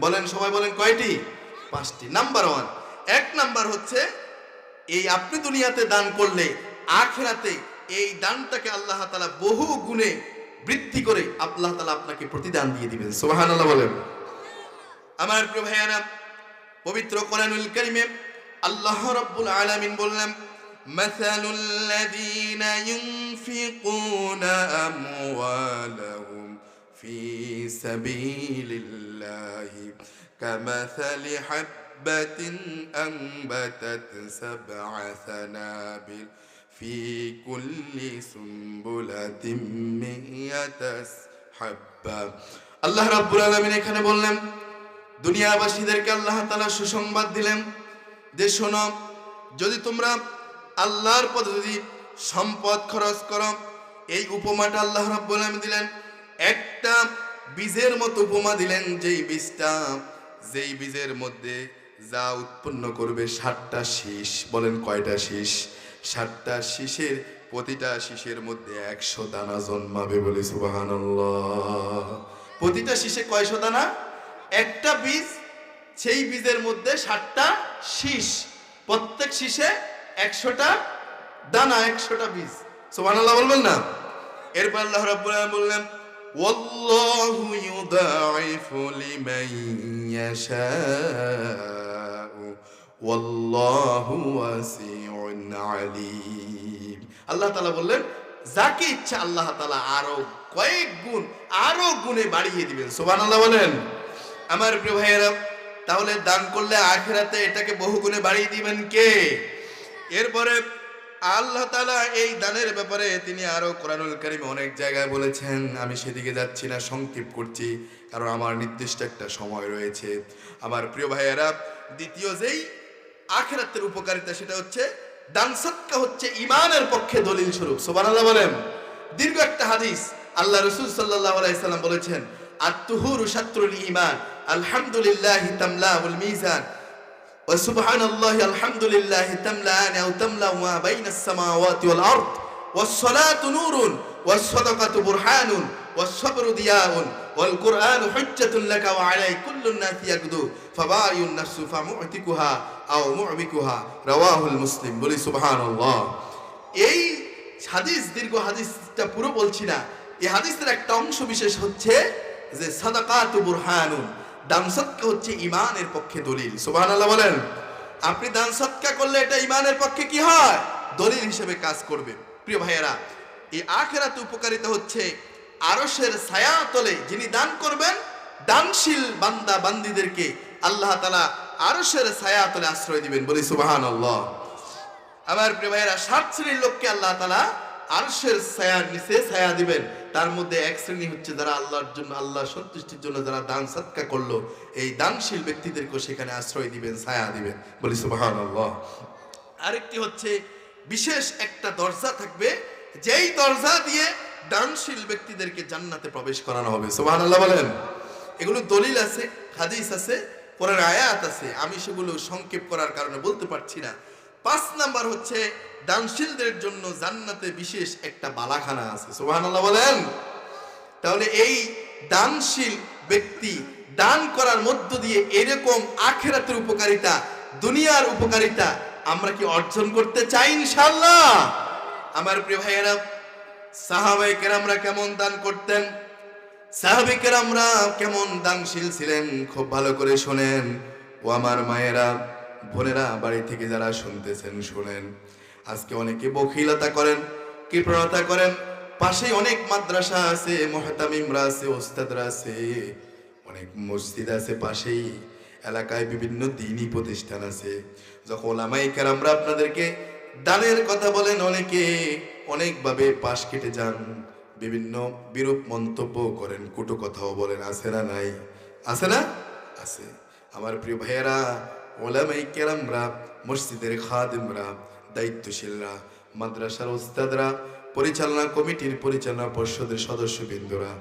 বলেন, সবাই বলেন, কয়টি? 5টি। নাম্বার 1, 1 নাম্বার হচ্ছে এই আপনি দুনিয়াতে দান করলে আখিরাতে এই দানটাকে আল্লাহ তাআলা বহু গুণে বৃদ্ধি করে আল্লাহ তাআলা আপনাকে প্রতিদান দিয়ে দিবেন। সুবহানাল্লাহ বলেন। আমার প্রিয় ভাইয়েরা, পবিত্র কোরআনুল কারীমে আল্লাহ রাব্বুল আলামিন বললেন, মাসালুল লাযীনা ইউনফিকুনা আমওয়ালাহুম ফি সাবিলিল্লাহি কামাসালি হাববাতিন আনবাতাত সাবআ সানাবিল ফি কুল্লি সুমবুলাতিন মিয়াতাস হাব্বা। আল্লাহ রাব্বুল আলামিন এখানে বললেন, দুনিয়াবাসীদেরকে আল্লাহ তাআলা সুসংবাদ দিলেন যে শোনো, যদি তোমরা আল্লাহর পথে যদি সম্পদ খরচ করো, এই উপমাটা আল্লাহ রাব্বুল আলামিন দিলেন, একটা বীজের মতো উপমা দিলেন, যেই বীজের মধ্যে যা উৎপন্ন করবে 7টা শীষ। বলেন, কয়টা শীষ? 7টা শীষের, প্রতিটা শীষের মধ্যে 100 দানা জন্মাবে। বলে সুবহানাল্লাহ। প্রতিটা শীষে কয়শো দানা? একটা বীজ, সেই বীজের মধ্যে 7টা শীষ, প্রত্যেক শীষে 100টা দানা, 100টা বীজ। সুবহানাল্লাহ বলবেন না? এরপর আল্লাহ রাব্বুল আলামিন বললেন, ওয়াল্লাহু ইউদাইফু লিমান ইয়াশাউ ওয়াল্লাহু ওয়াসিউন আলীম। আল্লাহ তাআলা বললেন, যাকে ইচ্ছা আল্লাহ তাআলা আরো কয়েক গুণ, আরো গুণে বাড়িয়ে দিবেন। সুবহানাল্লাহ বলেন। আমার প্রিয় ভাইয়েরা, তাহলে দান করলে আখিরাতে এটাকে বহু গুণে বাড়িয়ে দিবেন কে? এরপরে আল্লাহ তাআলা এই দানের ব্যাপারে তিনি আরো কোরআনুল কারীমে অনেক জায়গায় বলেছেন। আমি সেদিকে যাচ্ছি না, সংক্ষেপ করছি, কারণ আমার নির্দিষ্ট একটা সময় রয়েছে। আমার প্রিয় ভাইয়েরা, দ্বিতীয় যেই আখিরাতের উপকারিতা সেটা হচ্ছে দান সদকা হচ্ছে ঈমানের পক্ষে দলিল স্বরূপ। সুবহানাল্লাহ বলেন। দীর্ঘ একটা হাদিস, আল্লাহ রাসূল সাল্লাল্লাহু আলাইহি সাল্লাম বলেছেন, আত-তুহুরু শাত্রুল ঈমান, আলহামদুলিল্লাহি তামলাউল মিজান, ওয়া সুবহানাল্লাহি আলহামদুলিল্লাহি তামলাআন আও তামলাউ মা বাইনাস সামাওয়াতি ওয়াল আরদ, ওয়াস সালাতু নূরুন, ওয়াস সাদাকাতু বুরহানুন, ওয়াস সাবরু দিয়াউন, ওয়াল কুরআনু হুজ্জাতুন লাকা ওয়া আলাই কুল্লুন নাসি ইয়াগদু ফাবায়ুন নাফসু ফামুতিকুহা আও মুবিকুহা, রাওয়াহুল মুসলিম। বলি সুবহানাল্লাহ। এই হাদিস, দীর্ঘ হাদিসটা পুরো বলছি না, এই হাদিসের একটা অংশ বিশেষ হচ্ছে যে সাদাকাতু বুরহানুন, দান সদকা হচ্ছে ঈমানের পক্ষে দলিল। সুবহানাল্লাহ বলেন। আপনি দান সদকা করলে এটা ঈমানের পক্ষে কি হয়? দলিল হিসেবে কাজ করবে। প্রিয় ভাইয়েরা, এই আখিরাতে উপকারিতা হচ্ছে আরশের ছায়াতলে যিনি দান করবেন, দানশীল বান্দা বান্দীদেরকে আল্লাহ তাআলা আরশের ছায়াতলে আশ্রয় দিবেন। বলি সুবহানাল্লাহ। আমার প্রিয় ভাইয়েরা, 7 শ্রেণীর লোককে আল্লাহ তাআলা আরশের ছায়ার নিচে ছায়া দিবেন। তার মধ্যে এক শ্রেণী হচ্ছে যারা আল্লাহর জন্য, আল্লাহর সন্তুষ্টির জন্য যারা দান সদকা করলো, এই দানশীল ব্যক্তিদেরকে সেখানে আশ্রয় দিবেন, ছায়া দিবেন। বলি সুবহানাল্লাহ। আরেকটি হচ্ছে বিশেষ একটা দরজা থাকবে, যেই দরজা দিয়ে দানশীল ব্যক্তিদেরকে জান্নাতে প্রবেশ করানো হবে। সুবহানাল্লাহ বলেন। এগুলো দলিল আছে, হাদিস আছে, কোরআনের আয়াত আছে, আমি সেগুলো সংক্ষেপ করার কারণে বলতে পারছি না। 5 নাম্বার হচ্ছে দানশীলদের জন্য জান্নাতে বিশেষ একটা বালাখানা আছে। সুবহানাল্লাহ বলেন। তাহলে এই দানশীল ব্যক্তি দান করার মধ্য দিয়ে এরকম আখিরাতের উপকারিতা, দুনিয়ার উপকারিতা আমরা কি অর্জন করতে চাই ইনশাআল্লাহ? আমার প্রিয় ভাইয়েরা, সাহাবায়ে কেরামরা কেমন দান করতেন, সাহাবে কেরামরা কেমন দানশীল ছিলেন, খুব ভালো করে শোনেন। ও আমার মায়েরা, বোনেরা, বাড়ি থেকে যারা শুনতেছেন শুনেন। আজকে অনেকে বখিলতা করেন, কৃপণতা করেন। পাশেই অনেক মাদ্রাসা আছে, মুহতামিমরা আছে, ওস্তাদরা আছে, অনেক মসজিদ আছে, পাশেই এলাকায় বিভিন্ন দ্বীনি প্রতিষ্ঠান আছে। যখন ওলামায়ে কেরামরা আপনাদেরকে দানের কথা বলেন, অনেকে অনেকভাবে পাশ কেটে যান, বিভিন্ন বিরূপ মন্তব্য করেন, কটু কথাও বলেন। আছে না নাই? আছে না? আছে। আমার প্রিয় ভাইয়েরা, ওলামায়ে কেরামরা, মসজিদের খাদেমরা, দায়িত্বশীলরা, মাদ্রাসার ওস্তাদরা, পরিচালনা কমিটির, পরিচালনা পর্ষদের সদস্যবৃন্দরা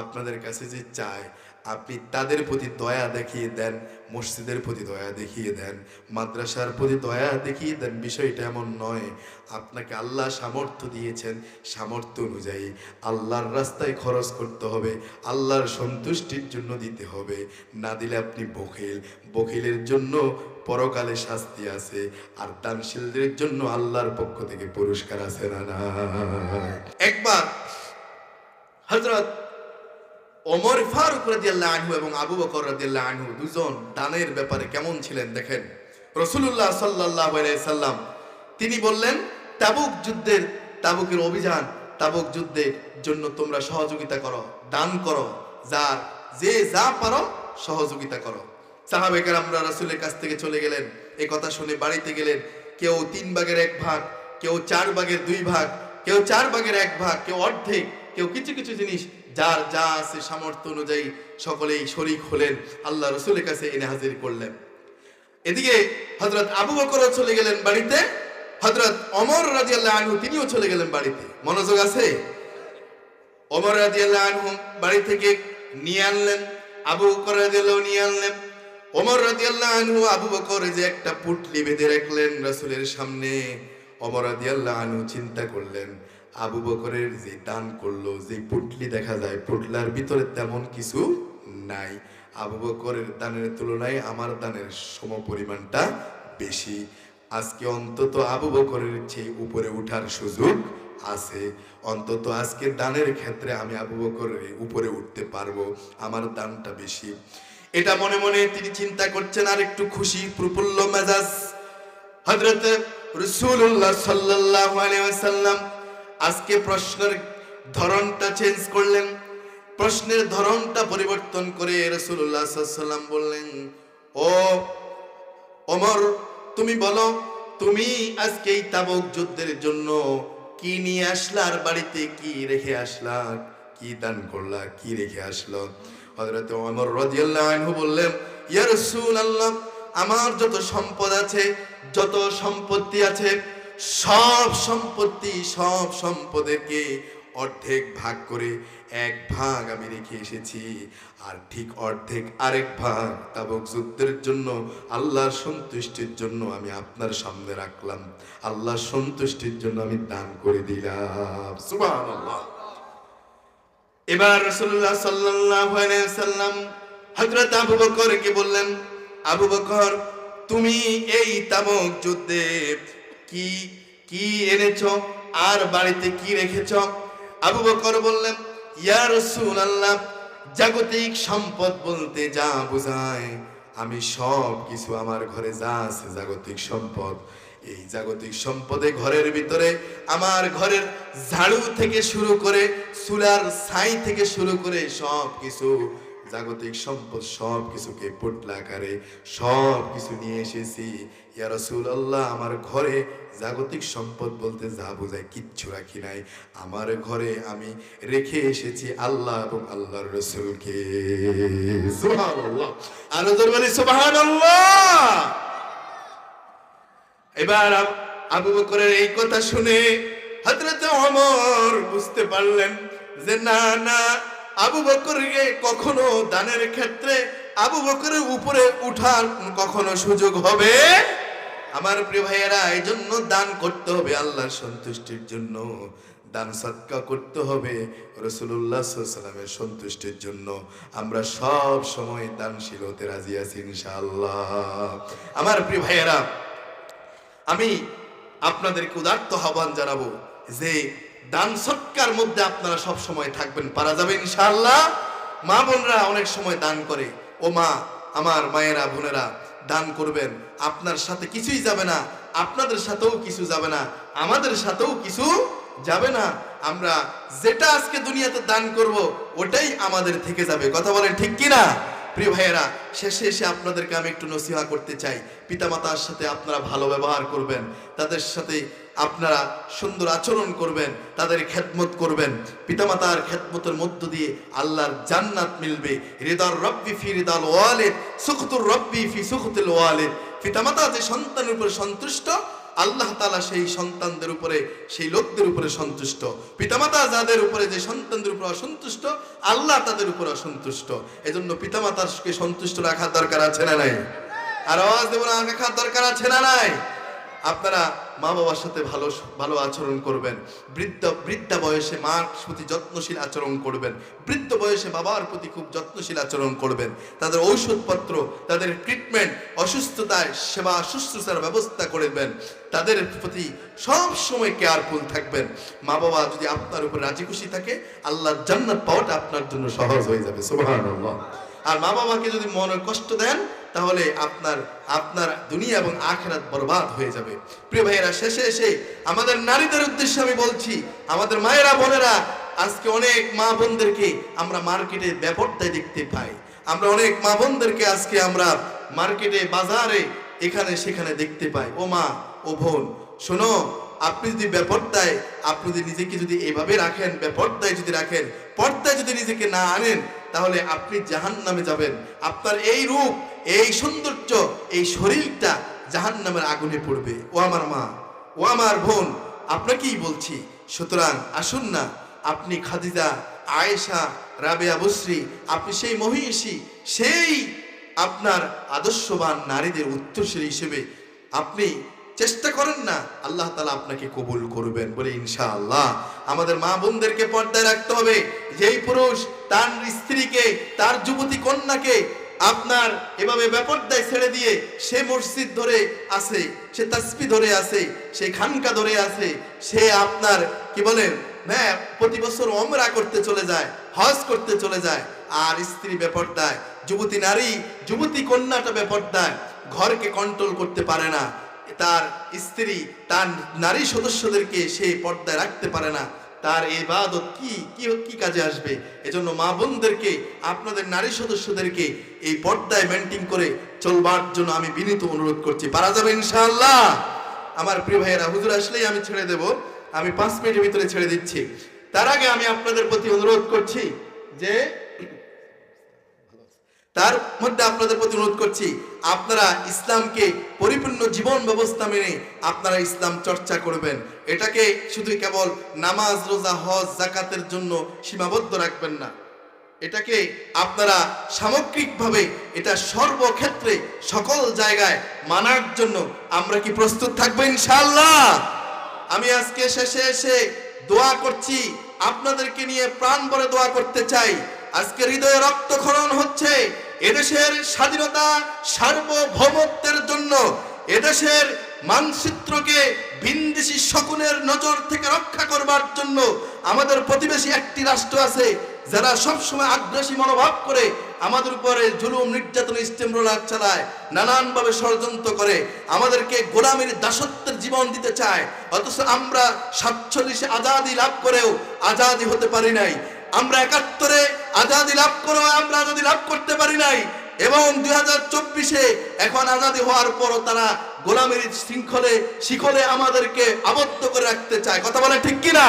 আপনাদের কাছে যে চায় আপনি তাদের প্রতি দয়া দেখিয়ে দেন, মসজিদের প্রতি দয়া দেখিয়ে দেন, মাদ্রাসার প্রতি দয়া দেখিয়ে দেন। বিষয়টা এমন নয়, আপনাকে আল্লাহ সামর্থ্য দিয়েছেন, সামর্থ্য অনুযায়ী আল্লাহর রাস্তায় খরচ করতে হবে, আল্লাহর সন্তুষ্টির জন্য দিতে হবে। না দিলে আপনি বখিল, বখিলের জন্য পরকালে শাস্তি আছে, আর দানশীলদের জন্য আল্লাহর পক্ষ থেকে পুরস্কার আছে না? না। একবার হযরত ওমর ফারুক রাদিয়াল্লাহু আনহু এবং আবু বকর রাদিয়াল্লাহু আনহু দুজন দানের ব্যাপারে কেমন ছিলেন দেখেন। রাসূলুল্লাহ সাল্লাল্লাহু আলাইহি সাল্লাম তিনি বললেন, তাবুকের অভিযান, তাবুক যুদ্ধের জন্য তোমরা সহযোগিতা করো, দান করো, যে যা পারো সহযোগিতা করো। সাহাবে কেরামরা রাসূলের কাছ থেকে চলে গেলেন, এই কথা শুনে বাড়িতে গেলেন। কেউ 3 ভাগের 1 ভাগ, কেউ 4 ভাগের 2 ভাগ, কেউ 4 ভাগের 1 ভাগ, কেউ অর্ধেক, কেউ কিছু কিছু জিনিস যার যা আছে সামর্থ্য অনুযায়ী সকলেই শরীক হলেন, আল্লাহ রাসূলের কাছে এনে হাজির করলেন। এদিকে হযরত আবু বকরও চলে গেলেন বাড়িতে, হযরত ওমর রাদিয়াল্লাহু আনহু তিনিও চলে গেলেন বাড়িতে। মনোযোগ আছে? ওমর রাদিয়াল্লাহু আনহু বাড়ি থেকে নিয়ে আনলেন, আবু বকর রাদিয়াল্লাহু নিয়ে আনলেন। ওমর রাদিয়াল্লাহু আনহু আবু বকর যে একটা পুটলি বেঁধে রাখলেন রাসূলের সামনে। ওমর রাদিয়াল্লাহু আনহু চিন্তা করলেন, আবু বকরের যে দান করলো, যে পুটলি দেখা যায়, পুটলার ভিতরে তেমন কিছু নাই। আবু বকরের দানের তুলনায় আমার দানের সমপরিমাণটা বেশি। আজকে অন্তত আবু বকরের চেয়ে উপরে উঠার সুযোগ আছে। অন্তত আজকের দানের ক্ষেত্রে আমি আবু বকরের উপরে উঠতে পারবো, আমার দানটা বেশি। এটা মনে মনে তিনি চিন্তা করছেন। আর একটু খুশি প্রফুল্ল মেজাজ হযরত রাসূলুল্লাহ সাল্লাল্লাহু আলাইহি ওয়াসাল্লাম আজকে প্রশ্নের ধরনটা চেঞ্জ করলেন। প্রশ্নের ধরনটা পরিবর্তন করে রাসূলুল্লাহ সাল্লাল্লাহু আলাইহি ওয়াসাল্লাম বললেন, ও ওমর, তুমি বলো তুমি আজকে এই তাবুক যুদ্ধের জন্য কি নিয়ে আসলা, আর বাড়িতে কি রেখে আসলা, কি দান করলা, কি রেখে আসলো? হযরত ওমর রাদিয়াল্লাহু আনহু বললেন, ইয়া রাসূলুল্লাহ, আমার যত সম্পদ আছে, যত সম্পত্তি আছে, সব সম্পদেরকে অর্ধেক ভাগ করে এক ভাগ আমি রেখে এসেছি, আর ঠিক অর্ধেক আরেক ভাগ তাবুক যুদ্ধের জন্য আল্লাহর সন্তুষ্টির জন্য আমি আপনার সামনে রাখলাম, আল্লাহর সন্তুষ্টির জন্য আমি দান করে দিলাম। সুবহানাল্লাহ। এবার রাসূলুল্লাহ সাল্লাল্লাহু আলাইহি ওয়াসাল্লাম হযরত আবু বকরকে বললেন, আবু বকর, তুমি এই তাবুক যুদ্ধে কি কি এনেছো আর বাড়িতে কি রেখেছো? আবু বকর বললেন, ইয়া রাসূলুল্লাহ, জাগতিক সম্পদ বলতে যা বোঝায়, আমি সব কিছু আমার ঘরে যা আছে জাগতিক সম্পদ, এই জাগতিক সম্পদে ঘরের ভিতরে আমার ঘরের ঝাড়ু থেকে শুরু করে চুলার ছাই থেকে শুরু করে সব কিছু জাগতিক সম্পদ সব কিছুকে পোটলা আকারে সব কিছু নিয়ে এসেছি। ইয়া রাসূলুল্লাহ, আমার ঘরে জাগতিক সম্পদ বলতে যা বোঝায় কিচ্ছু রাখি নাই, আমার ঘরে আমি রেখে এসেছি আল্লাহ এবং আল্লাহর রাসূলকে। সুবহানাল্লাহ, আরো জোরে বলি সুবহানাল্লাহ। এবার আবু বকরের এই কথা শুনে হযরত ওমর বুঝতে পারলেন যে না না, আবু বকরকে কখনো দানের ক্ষেত্রে আবু বকরের উপরে উঠার কখনো সুযোগ হবে। আমার প্রিয় ভাইয়েরা, এই জন্য দান করতে হবে আল্লাহর সন্তুষ্টির জন্য, দান সদকা করতে হবে রাসূলুল্লাহ সাল্লাল্লাহু আলাইহি ওয়াসাল্লামের সন্তুষ্টির জন্য। আমরা সব সময় দানশীল হতে রাজি আছি ইনশাআল্লাহ। আমার প্রিয় ভাইয়েরা, আমি আপনাদেরকে উদাত্ত আহ্বান জানাবো যে দান সৎকার মধ্যে আপনারা সব সময় থাকবেন, পারা যাবে ইনশাআল্লাহ। মা বোনরা অনেক সময় দান করে, ও মা, আমার মায়েরা বোনেরা, দান করবেন, আপনার সাথে কিছুই যাবে না, আপনাদের সাথেও কিছু যাবে না, আমাদের সাথেও কিছু যাবে না। আমরা যেটা আজকে দুনিয়াতে দান করব ওটাই আমাদের থেকে যাবে। কথা বলেন ঠিক কিনা? প্রিয় ভাইয়েরা, শেষে এসে আপনাদেরকে আমি একটু নসিহত করতে চাই। পিতামাতার সাথে আপনারা ভালো ব্যবহার করবেন, তাদের সাথে আপনারা সুন্দর আচরণ করবেন, তাদের খেদমত করবেন। পিতামাতার খেদমতের মধ্য দিয়ে আল্লাহর জান্নাত মিলবে। রিদার রব্বি ফি রিদাল ওয়ালিদ, সুখতুর রব্বি ফি সুখতিল ওয়ালিদ। পিতামাতা যে সন্তানের উপর সন্তুষ্ট, আল্লাহ তাআলা সেই সন্তানদের উপরে, সেই লোকদের উপরে সন্তুষ্ট। পিতামাতা যাদের উপরে, যে সন্তানদের উপর অসন্তুষ্ট, আল্লাহ তাদের উপর অসন্তুষ্ট। এজন্য পিতামাতাকে সন্তুষ্ট রাখার দরকার আছে না নাই? আর আওয়াজ দেব না, রাখার দরকার আছে না নাই? আপনারা মা বাবার সাথে ভালো ভালো আচরণ করবেন। বৃদ্ধা বয়সে মার প্রতি যত্নশীল আচরণ করবেন, বৃদ্ধ বয়সে বাবার প্রতি খুব যত্নশীল আচরণ করবেন। তাদের ঔষধপত্র, তাদের ট্রিটমেন্ট, অসুস্থতায় সেবা শুশ্রূষার ব্যবস্থা করবেন, তাদের প্রতি সব সময় কেয়ারফুল থাকবেন। মা বাবা যদি আপনার উপর রাজি খুশি থাকে, আল্লাহর জান্নাত পাওয়াটা আপনার জন্য সহজ হয়ে যাবে। সুবহানাল্লাহ। আর মা বাবাকে যদি মনে কষ্ট দেন, তাহলে আপনার দুনিয়া এবং আখিরাত বরবাদ হয়ে যাবে। প্রিয় ভাইয়েরা, শেষে এসে আমাদের নারীদের উদ্দেশ্যে আমি বলছি, আমাদের মায়েরা বোনেরা, আজকে অনেক মা বোনদেরকে আমরা মার্কেটে বেপরদায় দেখতে পাই। আমরা অনেক মা বোনদেরকে আজকে আমরা মার্কেটে, বাজারে, এখানে সেখানে দেখতে পাই। ও মা, ও বোন, শোনো, আপনি যদি বেপরদায়, আপনি যদি নিজেকে যদি এভাবে রাখেন, বেপরদায় যদি রাখেন, পর্দায় যদি নিজেকে না আনেন, তাহলে আপনি জাহান্নামে যাবেন। আপনার এই রূপ, এই সৌন্দর্য, এই শরীরটা জাহান্নামের আগুনে পড়বে। ও আমার মা, ও আমার বোন, আপনাকেই বলছি। সুতরাং আসুন না, আপনি খাদিজা, আয়েশা, রাবেয়া বসরি, আপনি সেই মহিষী, সেই আপনার আদর্শবান নারীদের উত্তরসূরি হিসেবে আপনি চেষ্টা করেন না, আল্লাহ তাআলা আপনাকে কবুল করবেন বলে ইনশাআল্লাহ। আমাদের মা বোনদেরকে পর্দায় রাখতে হবে। যেই পুরুষ তার স্ত্রীকে, তার যুবতী কন্যাকে আপনার এভাবে বেপরদায় ছেড়ে দিয়ে সে মসজিদ ধরে আছে, সে তাসবিহ ধরে আছে, সে খানকা ধরে আছে, সে আপনার কি বলেন, হ্যাঁ, প্রতি বছর উমরা করতে চলে যায়, হজ করতে চলে যায়, আর স্ত্রী বেপরদায়, যুবতী নারী, যুবতী কন্যাটা বেপরদায়, ঘরকে কন্ট্রোল করতে পারে না, তার স্ত্রী, তার নারী সদস্যদেরকে সে পর্দায় রাখতে পারে না, তার ইবাদত কি কাজে আসবে? এজন্য মা বোনদেরকে, আপনাদের নারী সদস্যদেরকে এই পর্দায় মেইনটেইন করে চলবার জন্য আমি বিনীত অনুরোধ করছি। পারা যাবে ইনশাআল্লাহ। আমার প্রিয় ভাইয়েরা, হুজুর আসলেই আমি ছেড়ে দেব, আমি 5 মিনিটের ভিতরে ছেড়ে দিচ্ছি। তার আগে আমি আপনাদের প্রতি অনুরোধ করছি যে আপনারা ইসলামকে পরিপূর্ণ জীবন ব্যবস্থা মেনে আপনারা ইসলাম চর্চা করবেন। এটাকে শুধু কেবল নামাজ, রোজা, হজ, যাকাতের জন্য সীমাবদ্ধ রাখবেন না। এটাকে আপনারা সামগ্রিকভাবে এটা সর্বক্ষেত্রে সকল জায়গায় মানার জন্য আমরা কি প্রস্তুত থাকবো ইনশাআল্লাহ? আমি আজকে শেষে এসে দোয়া করছি, আপনাদেরকে নিয়ে প্রাণ ভরে দোয়া করতে চাই। আজকে হৃদয়ে রক্তক্ষরণ হচ্ছে এদেশের স্বাধীনতা সার্বভৌমত্বের জন্য, এদেশের মানচিত্রকে ভিনদেশী শকুনের নজর থেকে রক্ষা করবার জন্য। আমাদের প্রতিবেশী একটি রাষ্ট্র আছে যারা সবসময় আগ্রাসী মনোভাব করে আমাদের উপরে জুলুম, নির্যাতন, স্টেম রোলার চালায়, নানানভাবে ষড়যন্ত্র করে, আমাদেরকে গোলামীর দাসত্বের জীবন দিতে চায়। অথচ আমরা 47-এ আজাদি লাভ করেও আজাদি হতে পারি নাই। আমরা 71-এ আজাদি লাভ করেও আমরা আজাদি লাভ করতে পারি নাই। এবং 2024-এ এখন আজাদি হওয়ার পরও তারা গোলামীর শিকলে আমাদেরকে আবদ্ধ করে রাখতে চায়। কথা বলে ঠিক কিনা?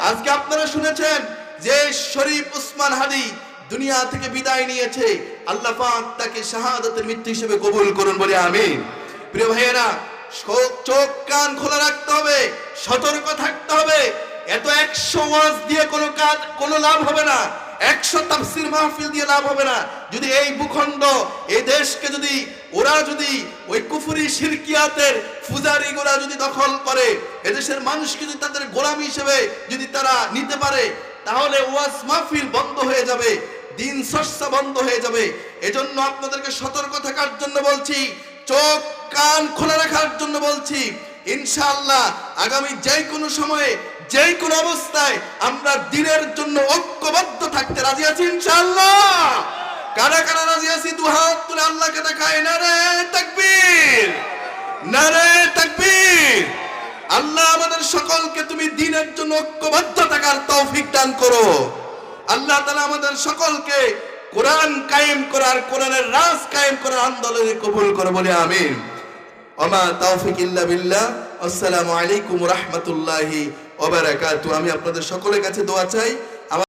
আজকে আপনারা শুনেছেন যে শরীফ উসমান হাদী দুনিয়া থেকে বিদায় নিয়েছে। আল্লাহ পাক তাকে শাহাদাতের মৃত্যু হিসেবে কবুল করুন বলে আমিন। প্রিয় ভাইয়েরা, চোখ কান খোলা রাখতে হবে, সতর্ক থাকতে হবে। এত 100 ওয়াজ দিয়ে কোনো লাভ হবে না, 100 তাফসীর মাহফিল দিয়ে লাভ হবে না। যদি এই ভূখণ্ড, এই দেশকে যদি ওরা যদি ওই কুফরি শিরকিয়াতের ফুজারিগুলা যদি দখল করে, এদেশের মানুষকে যদি তাদের গোলামি হিসেবে যদি তারা নিতে পারে, তাহলে ওয়াজ মাহফিল বন্ধ হয়ে যাবে, দিন চর্চা বন্ধ হয়ে যাবে। এজন্য আপনাদেরকে সতর্ক থাকার জন্য বলছি, চোখ কান খোলা রাখার জন্য বলছি। ইনশাআল্লাহ আগামী যে কোনো সময়ে, যে কোনো অবস্থায় আমরা দিনের জন্য ঐক্যবদ্ধ থাকতে রাজি আছি ইনশাআল্লাহ। কারা কারা রাজি আছি? দুহাত তুলে আল্লাহকে দেখায় নারে তাকবীর, নারে তাকবীর। আল্লাহ আমাদের সকলকে তুমি দিনের জন্য ঐক্যবদ্ধ থাকার তৌফিক দান করো। আল্লাহ তাআলা আমাদের সকলকে কোরআন কায়েম করার, কোরআনের রাজ কায়েম করার আন্দোলনে কবুল করে বলে আমিন। ওমা তাওফিক ইল্লা বিল্লাহ। আসসালামু আলাইকুম ওয়া রাহমাতুল্লাহি ওয়া বারাকাতুহু। আমি আপনাদের সকলের কাছে দোয়া চাই।